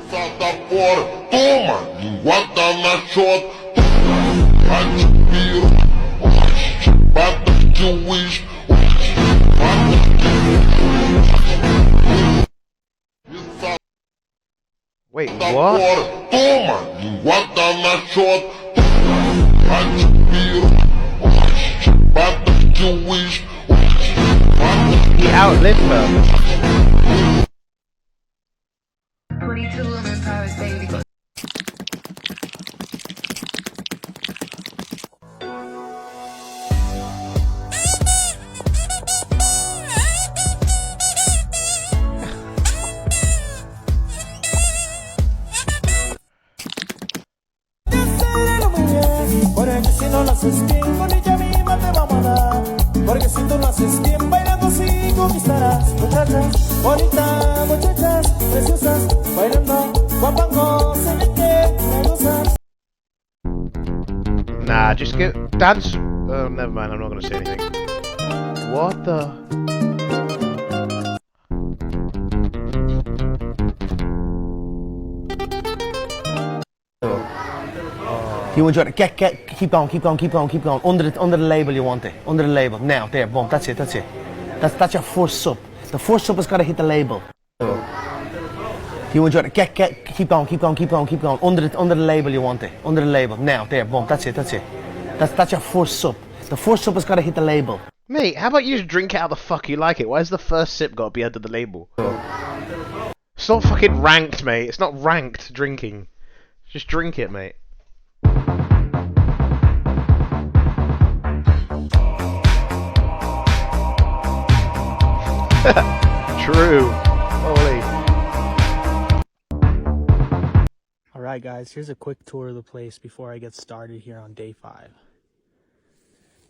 Falta por toma, guarda na short. Admiro, bata que wish. Wait, what? Toma, guarda na short. He outlived her. 22 women's powers, baby. Porque si no lo haces bien, con ella misma te vamos a dar. Porque si tú lo haces bien, bailando sí conquistarás. Muchachas, bonitas, muchachas, preciosas, bailando, guapango, se ve que me gozas. Nah, just go dance. Oh, never mind. I'm not gonna say anything. What the? You enjoy it. Keep going. Under the label you want it. Under the label. Now, there, boom. That's it. That's your first sub. The first sub has got to hit the label. You enjoy it. Keep going. Under the label you want it. Under the label. Now, there, boom. That's it. That's your first sub. The first sub has got to hit the label. Mate, how about you just drink it how the fuck you like it? Why is the first sip got to be under the label? It's not fucking ranked, mate. It's not ranked drinking. Just drink it, mate. true. Holy. Alright guys, here's a quick tour of the place before I get started here on day 5.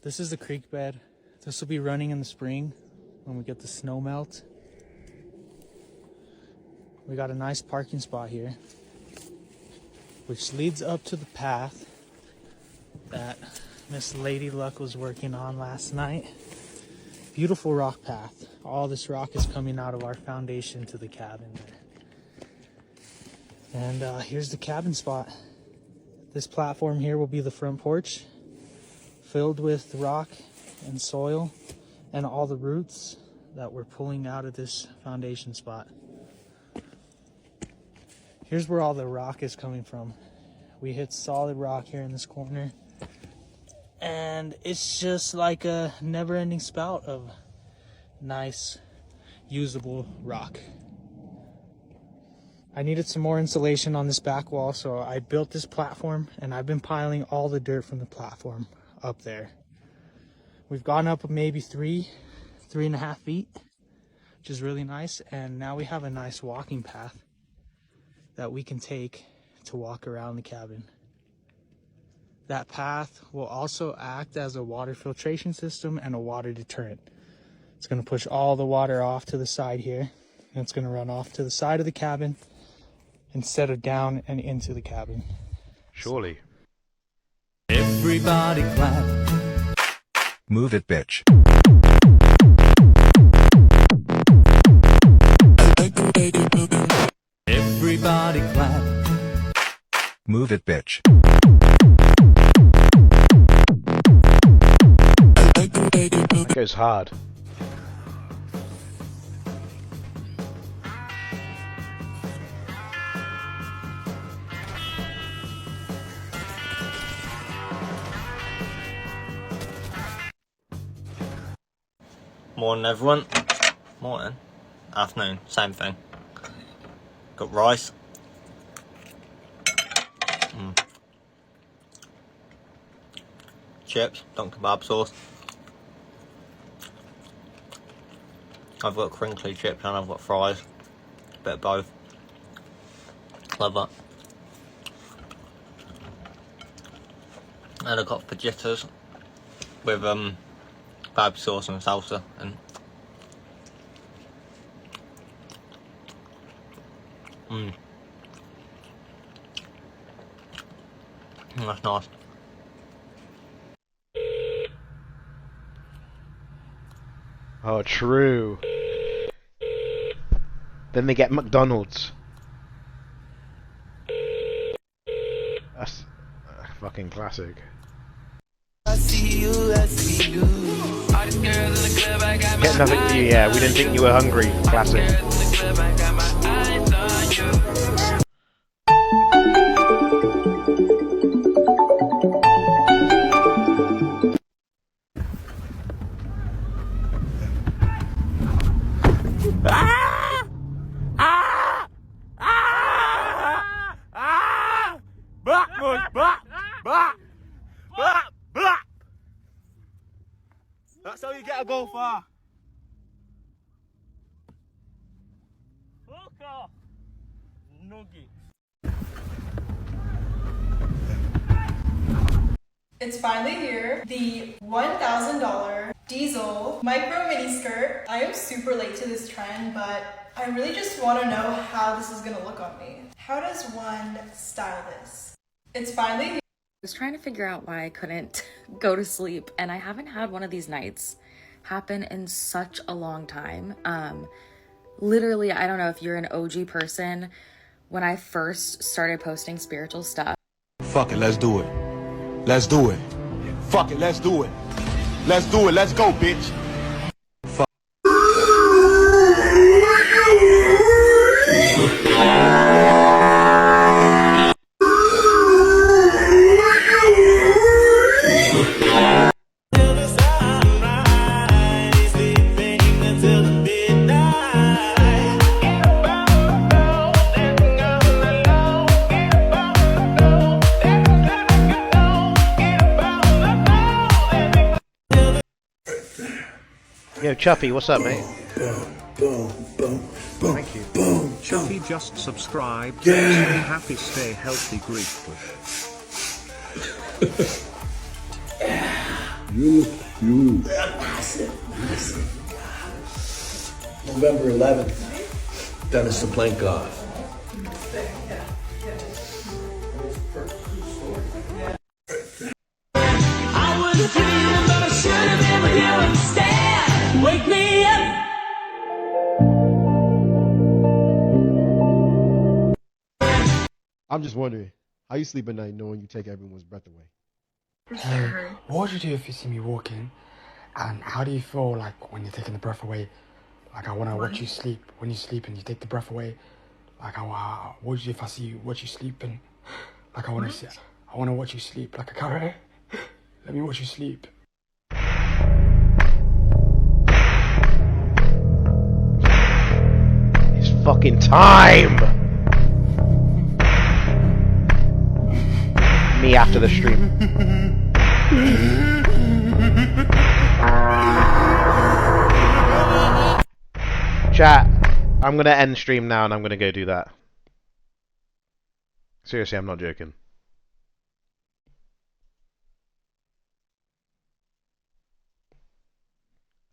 This is the creek bed. This will be running in the spring when we get the snow melt. We got a nice parking spot here, which leads up to the path that Miss Lady Luck was working on last night. Beautiful rock path. All this rock is coming out of our foundation to the cabin there. And here's the cabin spot. This platform here will be the front porch, filled with rock and soil and all the roots that we're pulling out of this foundation spot. Here's where all the rock is coming from. We hit solid rock here in this corner, and it's just like a never-ending spout of nice, usable rock. I needed some more insulation on this back wall, so I built this platform, and I've been piling all the dirt from the platform up there. We've gone up maybe 3.5 feet, which is really nice, and now we have a nice walking path that we can take to walk around the cabin. That path will also act as a water filtration system and a water deterrent. It's going to push all the water off to the side here, and it's going to run off to the side of the cabin instead of down and into the cabin. Surely. Everybody clap. Move it, bitch. Everybody clap. Move it, bitch. That goes hard. Morning everyone. Morning. Afternoon, same thing. Got rice. Chips, Dunkin' kebab sauce. I've got crinkly chips and I've got fries. Bit of both. Love that. And I've got fajitas with barbecue sauce and salsa and that's nice. Oh, true. Then they get McDonald's. That's fucking classic. I see you, I see you. All these girls in the club, I got my Get nothing to you, yeah. We didn't think you were hungry. Classic. That's how you get a go far. Fuck off. Nugget. It's finally here. The $1,000 diesel micro mini skirt. I am super late to this trend, but I really just want to know how this is going to look on me. How does one style this? It's finally here. I was trying to figure out why I couldn't go to sleep, and I haven't had one of these nights happen in such a long time. Literally, I don't know if you're an OG person. When I first started posting spiritual stuff, Fuck it, let's do it. Let's do it. Fuck it, let's do it. Let's do it, let's go, bitch. Fuck. Yo, Chuffy, what's up, mate? Boom, boom, boom. Thank you. Boom, Chucky just subscribed. Yeah. Stay happy, stay healthy, Greekgodx. You look huge. November 11th. Dennis the Plank off. I was dreaming, but I should have been with you instead. Wake me up. I'm just wondering, how you sleep at night knowing you take everyone's breath away? What would you do if you see me walking? And how do you feel like when you're taking the breath away? Like I want to watch you sleep. When you sleep and you take the breath away, like what would you do if I see you watch you sleeping? Like I want to watch you sleep. Like I can't. Let me watch you sleep. It's fucking time. Me after the stream. Chat, I'm gonna end stream now and I'm gonna go do that. Seriously, I'm not joking.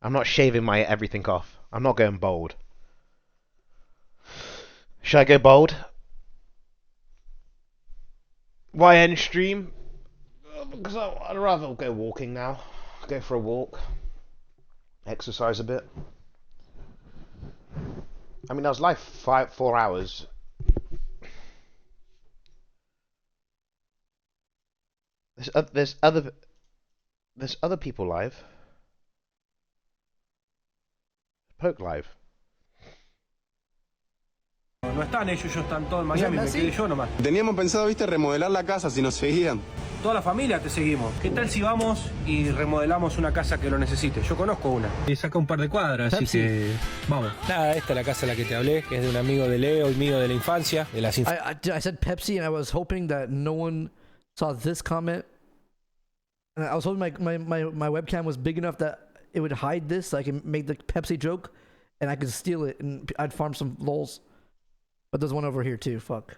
I'm not shaving my everything off. I'm not going bald. Should I go bald? Why end stream? Because I'd rather go walking now. Go for a walk. Exercise a bit. I mean, I was live 4 hours. There's other people live. Poke live. No están ellos están todos en Miami, me quedé yo nomás. Teníamos pensado, viste, remodelar la casa si nos seguían. Toda la familia te seguimos. ¿Qué tal si vamos y remodelamos una casa que lo necesite? Yo conozco una. Y saca un par de cuadras, así que vamos. Nada, esta es la casa de la que te hablé, que es de un amigo de Leo y mío de la infancia. De las I said Pepsi and I was hoping that no one saw this comment. And I was hoping my webcam was big enough that it would hide this so I can make the Pepsi joke and I could steal it and I'd farm some lols. But there's one over here too. Fuck.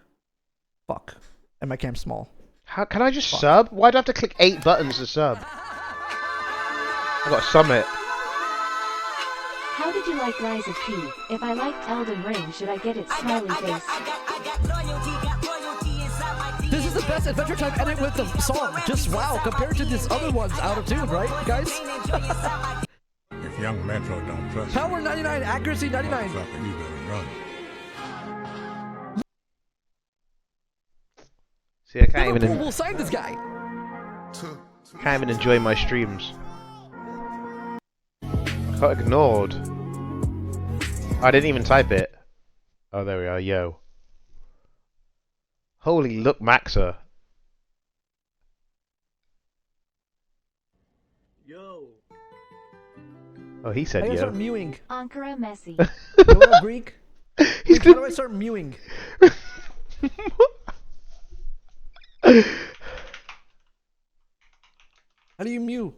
And my cam's small. How can I just sub? Why do I have to click 8 buttons to sub? I got a summit. How did you like Rise of P? If I liked Elden Ring, should I get its smiley face? This is the best Adventure Time edit with the song. Just wow, compared to this other one's out of tune, right, guys? If young Metro don't trust Power 99, accuracy 99. you better run. See, I can't Liverpool even. will sign this guy. Can't even enjoy my streams. I got ignored. I didn't even type it. Oh, there we are. Yo. Holy look, Maxa. Yo. Oh, he said I gotta yo. start mewing. Ankara Messi. You know what, Greek? Greek, how do I start mewing? How do you mew?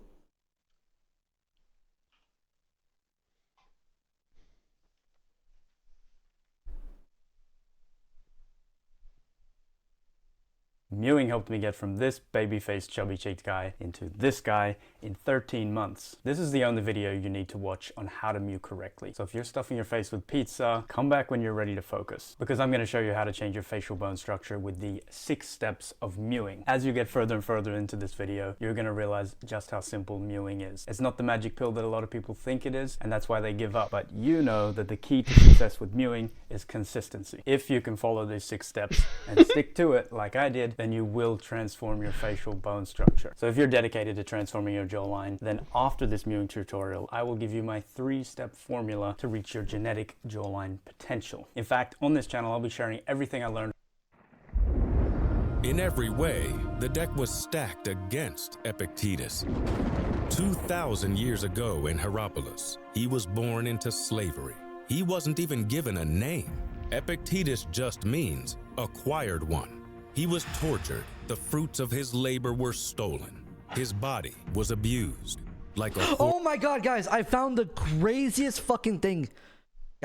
Mewing helped me get from this baby-faced chubby-cheeked guy into this guy in 13 months. This is the only video you need to watch on how to mew correctly. So if you're stuffing your face with pizza, come back when you're ready to focus, because I'm going to show you how to change your facial bone structure with the 6 steps of mewing. As you get further and further into this video, you're going to realize just how simple mewing is. It's not the magic pill that a lot of people think it is, and that's why they give up. But you know that the key to success with mewing is consistency. If you can follow these 6 steps and stick to it like I did, then you will transform your facial bone structure. So if you're dedicated to transforming your jawline, then after this mewing tutorial, I will give you my 3-step formula to reach your genetic jawline potential. In fact, on this channel, I'll be sharing everything I learned. In every way, the deck was stacked against Epictetus. 2,000 years ago in Hierapolis, he was born into slavery. He wasn't even given a name. Epictetus just means acquired one. He was tortured. The fruits of his labor were stolen. His body was abused like a Oh my god, guys, I found the craziest fucking thing.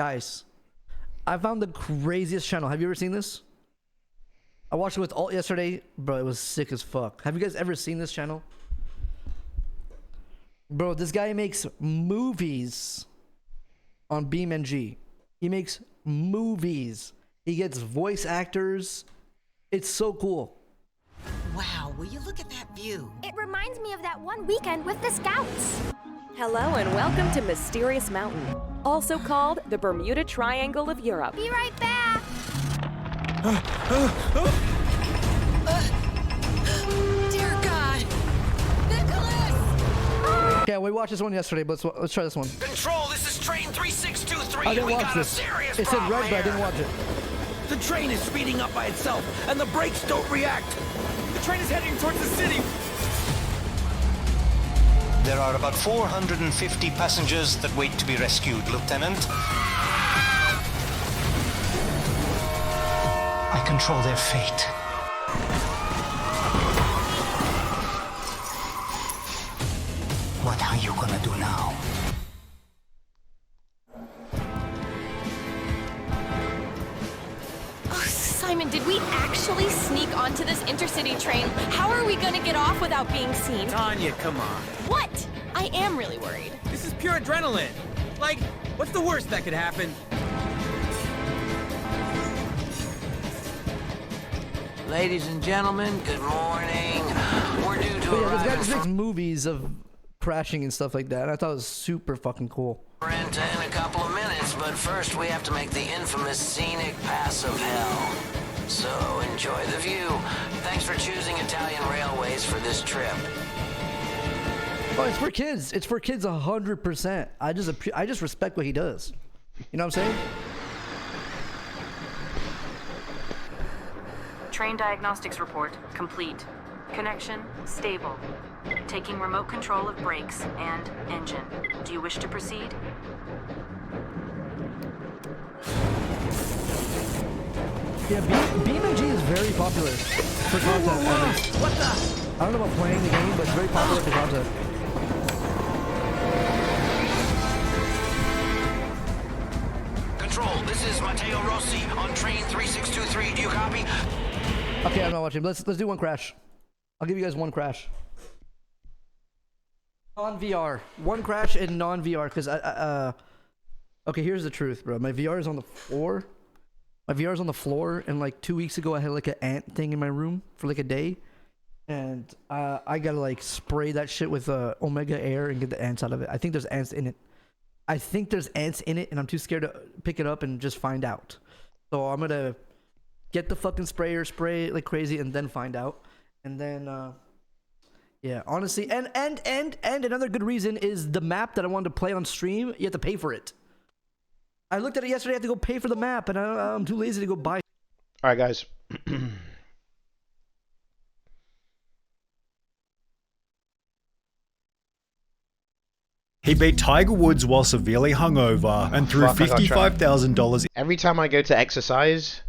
Guys, I found the craziest channel. Have you ever seen this? I watched it with Alt yesterday. Bro, it was sick as fuck. Have you guys ever seen this channel? Bro, this guy makes movies on BeamNG. He makes movies. He gets voice actors. It's so cool. Wow, will you look at that view? It reminds me of that one weekend with the Scouts. Hello and welcome to Mysterious Mountain, also called the Bermuda Triangle of Europe. Be right back. Dear God! Nicholas! Okay, we watched this one yesterday, but let's try this one. Control, this is train 3623. I didn't watch this. It said red, but I didn't watch it. The train is speeding up by itself, and the brakes don't react. The train is heading towards the city. There are about 450 passengers that wait to be rescued, Lieutenant. I control their fate. What are you gonna do now? Oh, Simon, did we actually sneak onto this intercity train? How are we gonna get off without being seen? Tanya, come on. What? I am really worried. This is pure adrenaline. Like, what's the worst that could happen? Ladies and gentlemen, good morning. We're due to But yeah, this guy arrive just makes movies of crashing and stuff like that. I thought it was super fucking cool. in a couple of minutes, but first we have to make the infamous scenic pass of hell. So enjoy the view. Thanks for choosing Italian Railways for this trip. Oh, it's for kids. It's for kids 100%. I just respect what he does. You know what I'm saying? Train diagnostics report complete. Connection stable. Taking remote control of brakes and engine. Do you wish to proceed? Yeah, BeamNG is very popular for content. At least. What the? I don't know about playing the game, but it's very popular for content. Control, this is Matteo Rossi on train 3623. Do you copy? Okay, I'm not watching. Let's do one crash. I'll give you guys one crash. Non-VR. One crash in non-VR, because okay, here's the truth, bro. My VR is on the floor. My VR is on the floor, and like 2 weeks ago, I had like an ant thing in my room for like a day. And I gotta like spray that shit with Omega Air and get the ants out of it. I think there's ants in it. And I'm too scared to pick it up and just find out. So I'm gonna get the fucking sprayer, spray it like crazy, and then find out. And then, yeah, honestly, and another good reason is the map that I wanted to play on stream. You have to pay for it. I looked at it yesterday. I had to go pay for the map, and I'm too lazy to go buy. All right, guys. He beat Tiger Woods while severely hungover and threw $55,000 Every time I go to exercise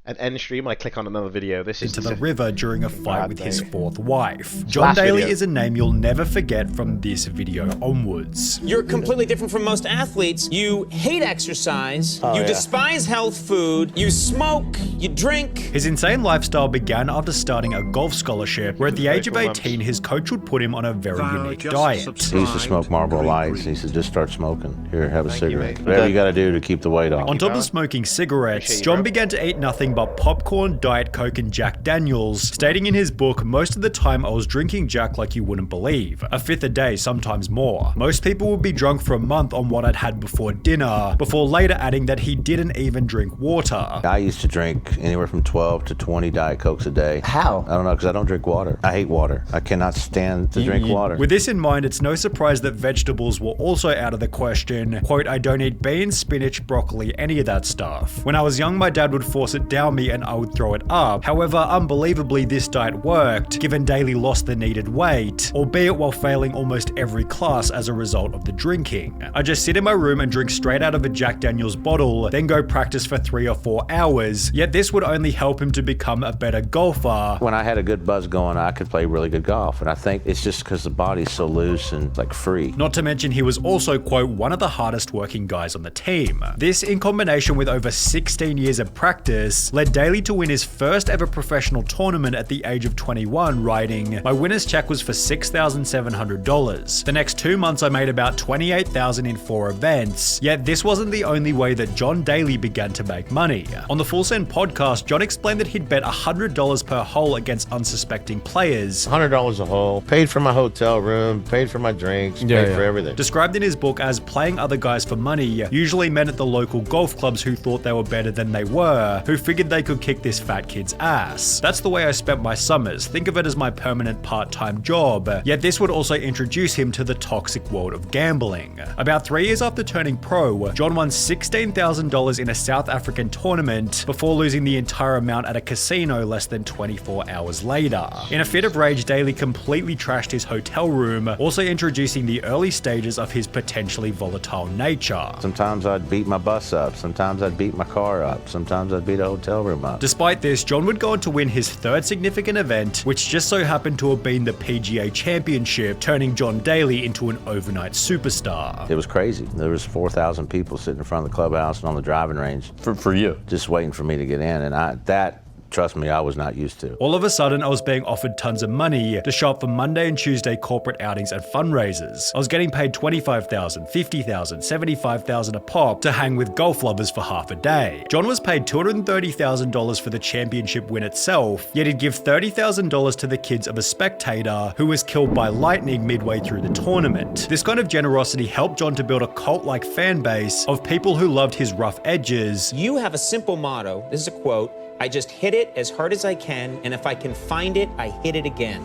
and end stream, I click on another video. This is into the river during a fight with his fourth wife. John Last Daly video. is a name you'll never forget from this video onwards. You're completely different from most athletes. You hate exercise, you despise health food, you smoke, you drink. His insane lifestyle began after starting a golf scholarship, where at the age of 18, his coach would put him on a very unique diet. He used to smoke Marlboro Lights. He said, just start smoking. Here, have a cigarette. Whatever you got to do to keep the weight off. On top of smoking cigarettes, John began to eat nothing but popcorn, Diet Coke, and Jack Daniels, stating in his book, most of the time I was drinking Jack like you wouldn't believe. A fifth a day, sometimes more. Most people would be drunk for a month on what I'd had before dinner, before later adding that he didn't even drink water. I used to drink anywhere from 12 to 20 Diet Cokes a day. How? I don't know, because I don't drink water. I hate water. I cannot stand to drink water. With this in mind, it's no surprise that vegetables were also out of the question. Quote, I don't eat beans, spinach, broccoli, any of that stuff. When I was young, my dad would force it down allow me and I would throw it up. However, unbelievably, this diet worked, given Daly lost the needed weight, albeit while failing almost every class as a result of the drinking. I just sit in my room and drink straight out of a Jack Daniels bottle, then go practice for 3 or 4 hours, yet this would only help him to become a better golfer. When I had a good buzz going, I could play really good golf, and I think it's just because the body's so loose and like free. Not to mention he was also, quote, one of the hardest working guys on the team. This, in combination with over 16 years of practice, led Daly to win his first ever professional tournament at the age of 21, writing, "My winner's check was for $6,700. The next 2 months I made about $28,000 in 4 events, yet this wasn't the only way that John Daly began to make money. On the Full Send podcast, John explained that he'd bet $100 per hole against unsuspecting players. $100 a hole, paid for my hotel room, paid for my drinks, paid for everything. Described in his book as playing other guys for money, usually men at the local golf clubs who thought they were better than they were, who figured they could kick this fat kid's ass. That's the way I spent my summers, think of it as my permanent part-time job, yet this would also introduce him to the toxic world of gambling. About 3 years after turning pro, John won $16,000 in a South African tournament before losing the entire amount at a casino less than 24 hours later. In a fit of rage, Daly completely trashed his hotel room, also introducing the early stages of his potentially volatile nature. Sometimes I'd beat my bus up, sometimes I'd beat my car up, sometimes I'd beat a hotel room up. Despite this, John would go on to win his 3rd significant event, which just so happened to have been the PGA Championship, turning John Daly into an overnight superstar. It was crazy. There was 4,000 people sitting in front of the clubhouse and on the driving range. For you? Just waiting for me to get in, and trust me, I was not used to. All of a sudden, I was being offered tons of money to show up for Monday and Tuesday corporate outings and fundraisers. I was getting paid $25,000, $50,000, $75,000 a pop to hang with golf lovers for half a day. John was paid $230,000 for the championship win itself, yet he'd give $30,000 to the kids of a spectator who was killed by lightning midway through the tournament. This kind of generosity helped John to build a cult-like fan base of people who loved his rough edges. You have a simple motto. This is a quote. I just hit it as hard as I can, and if I can find it, I hit it again.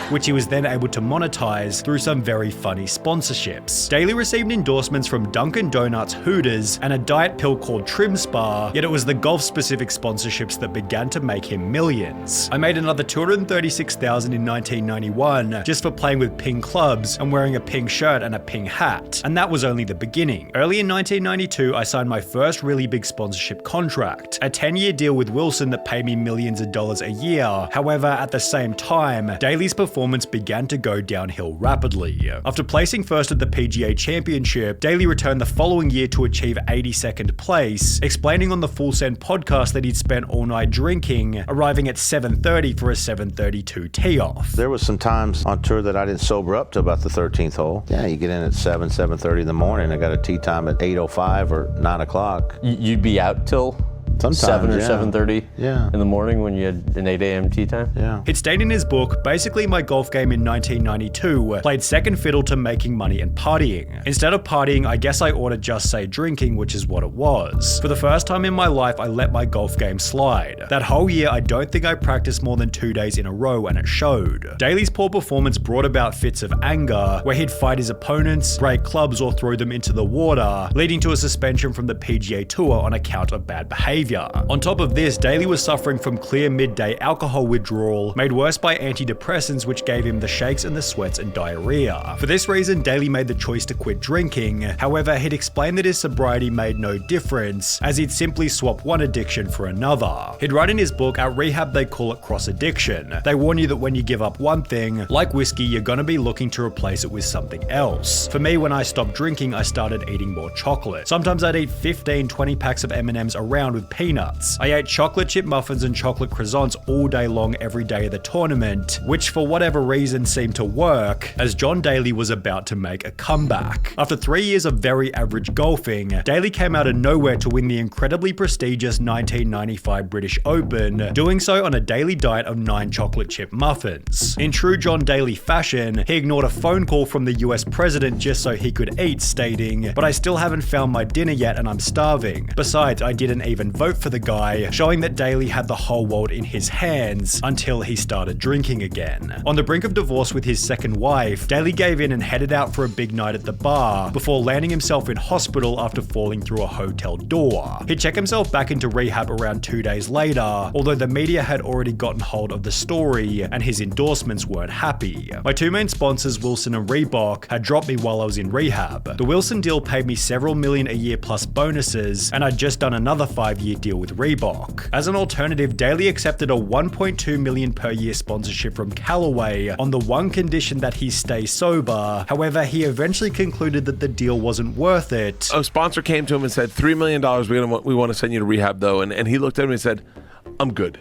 Which he was then able to monetize through some very funny sponsorships. Daly received endorsements from Dunkin' Donuts, Hooters, and a diet pill called Trim Spa, yet it was the golf-specific sponsorships that began to make him millions. I made another $236,000 in 1991 just for playing with ping clubs and wearing a ping shirt and a ping hat, and that was only the beginning. Early in 1992, I signed my first really big sponsorship contract, a 10-year deal with Wilson that paid me millions of dollars a year. However, at the same time, Daly's performance began to go downhill rapidly. After placing first at the PGA Championship, Daly returned the following year to achieve 82nd place, explaining on the Full Send podcast that he'd spent all night drinking, arriving at 7:30 for a 7:32 tee-off. There was some times on tour that I didn't sober up to about the 13th hole. Yeah, you get in at 7:30 in the morning. I got a tee time at 8:05 or 9 o'clock. You'd be out till? Sometimes, 7 or 7:30 in the morning when you had an 8 a.m. tea time? Yeah. He'd stated in his book, basically my golf game in 1992 played second fiddle to making money and partying. Instead of partying, I guess I ought to just say drinking, which is what it was. For the first time in my life, I let my golf game slide. That whole year, I don't think I practiced more than 2 days in a row, and it showed. Daly's poor performance brought about fits of anger, where he'd fight his opponents, break clubs, or throw them into the water, leading to a suspension from the PGA Tour on account of bad behavior. On top of this, Daly was suffering from clear midday alcohol withdrawal, made worse by antidepressants which gave him the shakes and the sweats and diarrhea. For this reason, Daly made the choice to quit drinking. However, he'd explained that his sobriety made no difference, as he'd simply swap one addiction for another. He'd write in his book, at rehab they call it cross-addiction. They warn you that when you give up one thing, like whiskey, you're gonna be looking to replace it with something else. For me, when I stopped drinking, I started eating more chocolate. Sometimes I'd eat 15, 20 packs of M&Ms around with peanuts. I ate chocolate chip muffins and chocolate croissants all day long every day of the tournament, which for whatever reason seemed to work, as John Daly was about to make a comeback. After 3 years of very average golfing, Daly came out of nowhere to win the incredibly prestigious 1995 British Open, doing so on a daily diet of 9 chocolate chip muffins. In true John Daly fashion, he ignored a phone call from the US president just so he could eat, stating, "But I still haven't found my dinner yet and I'm starving. Besides, I didn't even vote hope for the guy, showing that Daly had the whole world in his hands until he started drinking again. On the brink of divorce with his second wife, Daly gave in and headed out for a big night at the bar before landing himself in hospital after falling through a hotel door. He'd check himself back into rehab around 2 days later, although the media had already gotten hold of the story and his endorsements weren't happy. My two main sponsors, Wilson and Reebok, had dropped me while I was in rehab. The Wilson deal paid me several million a year plus bonuses, and I'd just done another 5-year deal with Reebok. As an alternative, Daly accepted a $1.2 million per year sponsorship from Callaway on the one condition that he stay sober. However, he eventually concluded that the deal wasn't worth it. A sponsor came to him and said, $3 million, we want to send you to rehab though, and he looked at him and said, I'm good.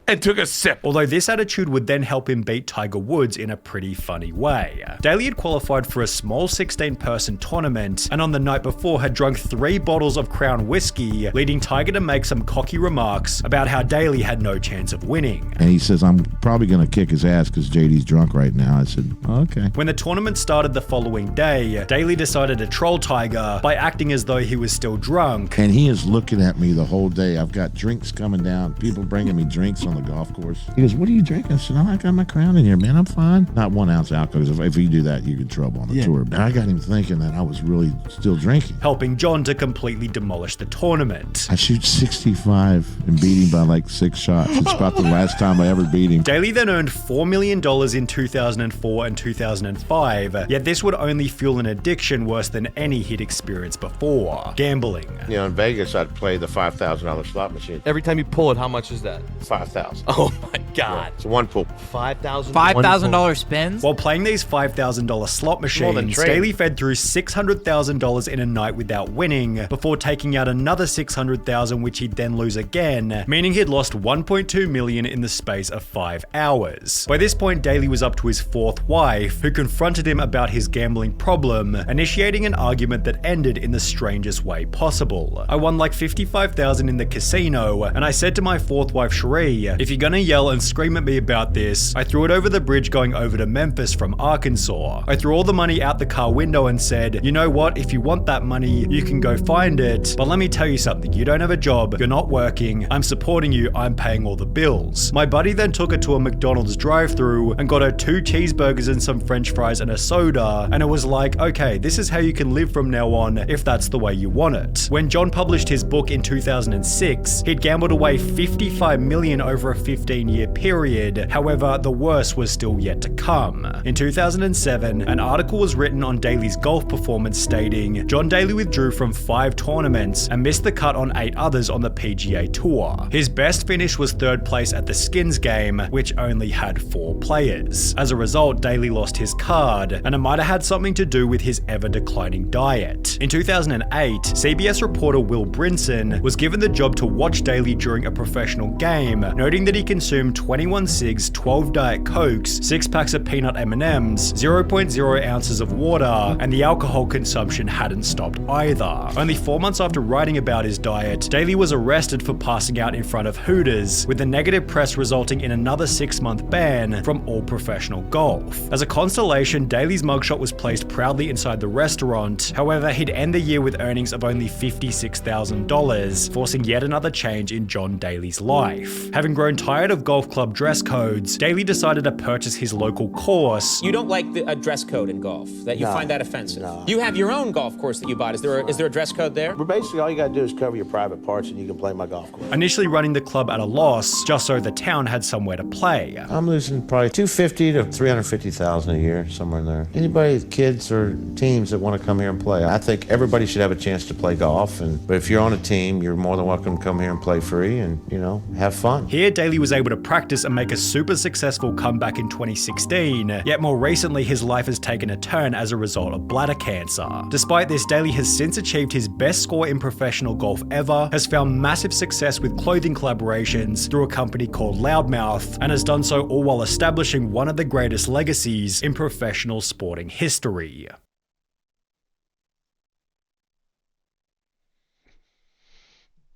And took a sip. Although this attitude would then help him beat Tiger Woods in a pretty funny way. Daly had qualified for a small 16-person tournament, and on the night before had drunk 3 bottles of Crown whiskey, leading Tiger to make some cocky remarks about how Daly had no chance of winning. And he says, I'm probably going to kick his ass because JD's drunk right now. I said, okay. When the tournament started the following day, Daly decided to troll Tiger by acting as though he was still drunk. And he is looking at me the whole day. I've got drinks coming down, people bringing me drinks on the golf course. He goes, what are you drinking? I said, oh, I got my Crown in here, man. I'm fine. Not 1 ounce alcohol, because if you do that, you get in trouble on the tour. And I got him thinking that I was really still drinking. Helping John to completely demolish the tournament. I shoot 65 and beat him by like 6 shots. It's about the last time I ever beat him. Daly then earned $4 million in 2004 and 2005, yet this would only fuel an addiction worse than any he'd experienced before. Gambling. You know, in Vegas, I'd play the $5,000 slot machine. Every time you pull it, how much is that? $5,000. Oh my God. It's one pull. $5,000? $5,000 spins? While playing these $5,000 slot machines, Daly fed through $600,000 in a night without winning, before taking out another $600,000 which he'd then lose again, meaning he'd lost $1.2 million in the space of 5 hours. By this point, Daly was up to his 4th wife, who confronted him about his gambling problem, initiating an argument that ended in the strangest way possible. I won like $55,000 in the casino, and I said to my 4th wife, Cherie, if you're gonna yell and scream at me about this, I threw it over the bridge going over to Memphis from Arkansas. I threw all the money out the car window and said, you know what, if you want that money, you can go find it, but let me tell you something, you don't have a job, you're not working, I'm supporting you, I'm paying all the bills. My buddy then took her to a McDonald's drive-thru and got her 2 cheeseburgers and some french fries and a soda, and it was like, okay, this is how you can live from now on if that's the way you want it. When John published his book in 2006, he'd gambled away $55 million over a 15-year period. However, the worst was still yet to come. In 2007, an article was written on Daly's golf performance stating, John Daly withdrew from 5 tournaments and missed the cut on 8 others on the PGA Tour. His best finish was 3rd place at the Skins game, which only had 4 players. As a result, Daly lost his card, and it might have had something to do with his ever-declining diet. In 2008, CBS reporter Will Brinson was given the job to watch Daly during a professional game, noting that he consumed 21 cigs, 12 Diet Cokes, 6 packs of peanut M&Ms, 0.0 ounces of water, and the alcohol consumption hadn't stopped either. Only 4 months after writing about his diet, Daly was arrested for passing out in front of Hooters, with the negative press resulting in another 6-month ban from all professional golf. As a consolation, Daly's mugshot was placed proudly inside the restaurant. However, he'd end the year with earnings of only $56,000, forcing yet another change in John Daly's life. Having grown tired of golf club dress codes, Daly decided to purchase his local course. You don't like a dress code in golf, that you find that offensive. No. You have your own golf course that you bought. Is there a dress code there? But basically, all you gotta do is cover your private parts and you can play my golf course. Initially running the club at a loss, just so the town had somewhere to play. I'm losing probably $250,000 to $350,000 a year, somewhere in there. Anybody, kids or teams that want to come here and play, I think everybody should have a chance to play golf. But if you're on a team, you're more than welcome to come here and play free and, you know, have fun. Here, Daly was able to practice and make a super successful comeback in 2016, yet more recently his life has taken a turn as a result of bladder cancer. Despite this, Daly has since achieved his best score in professional golf ever, has found massive success with clothing collaborations through a company called Loudmouth, and has done so all while establishing one of the greatest legacies in professional sporting history.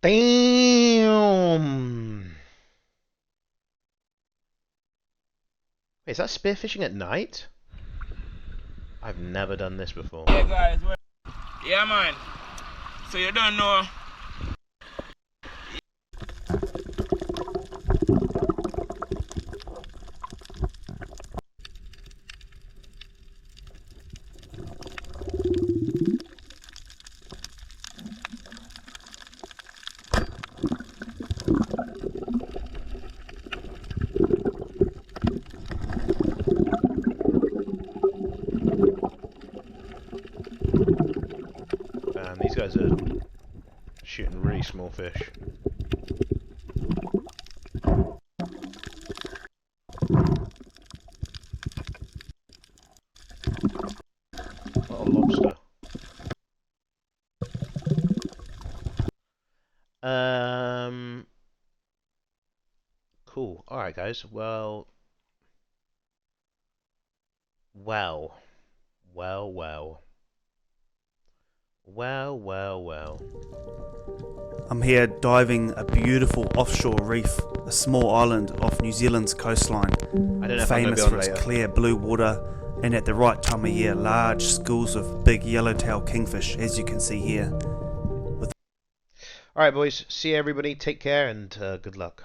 Damn. Wait, is that spearfishing at night? I've never done this before. Yeah, guys. Yeah, man. So you don't know. guys are shooting really small fish. What a lobster. Cool. Alright, guys. Well. Well. I'm here diving a beautiful offshore reef, a small island off New Zealand's coastline, I don't know if I'm gonna be famous on for its later. clear blue water, and at the right time of year, large schools of big yellowtail kingfish, as you can see here. Alright, boys. See everybody. Take care and good luck.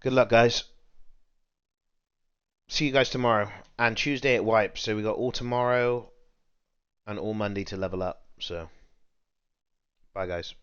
Good luck, guys. See you guys tomorrow. And Tuesday at Wipe. So we got all tomorrow and all Monday to level up. So, bye, guys.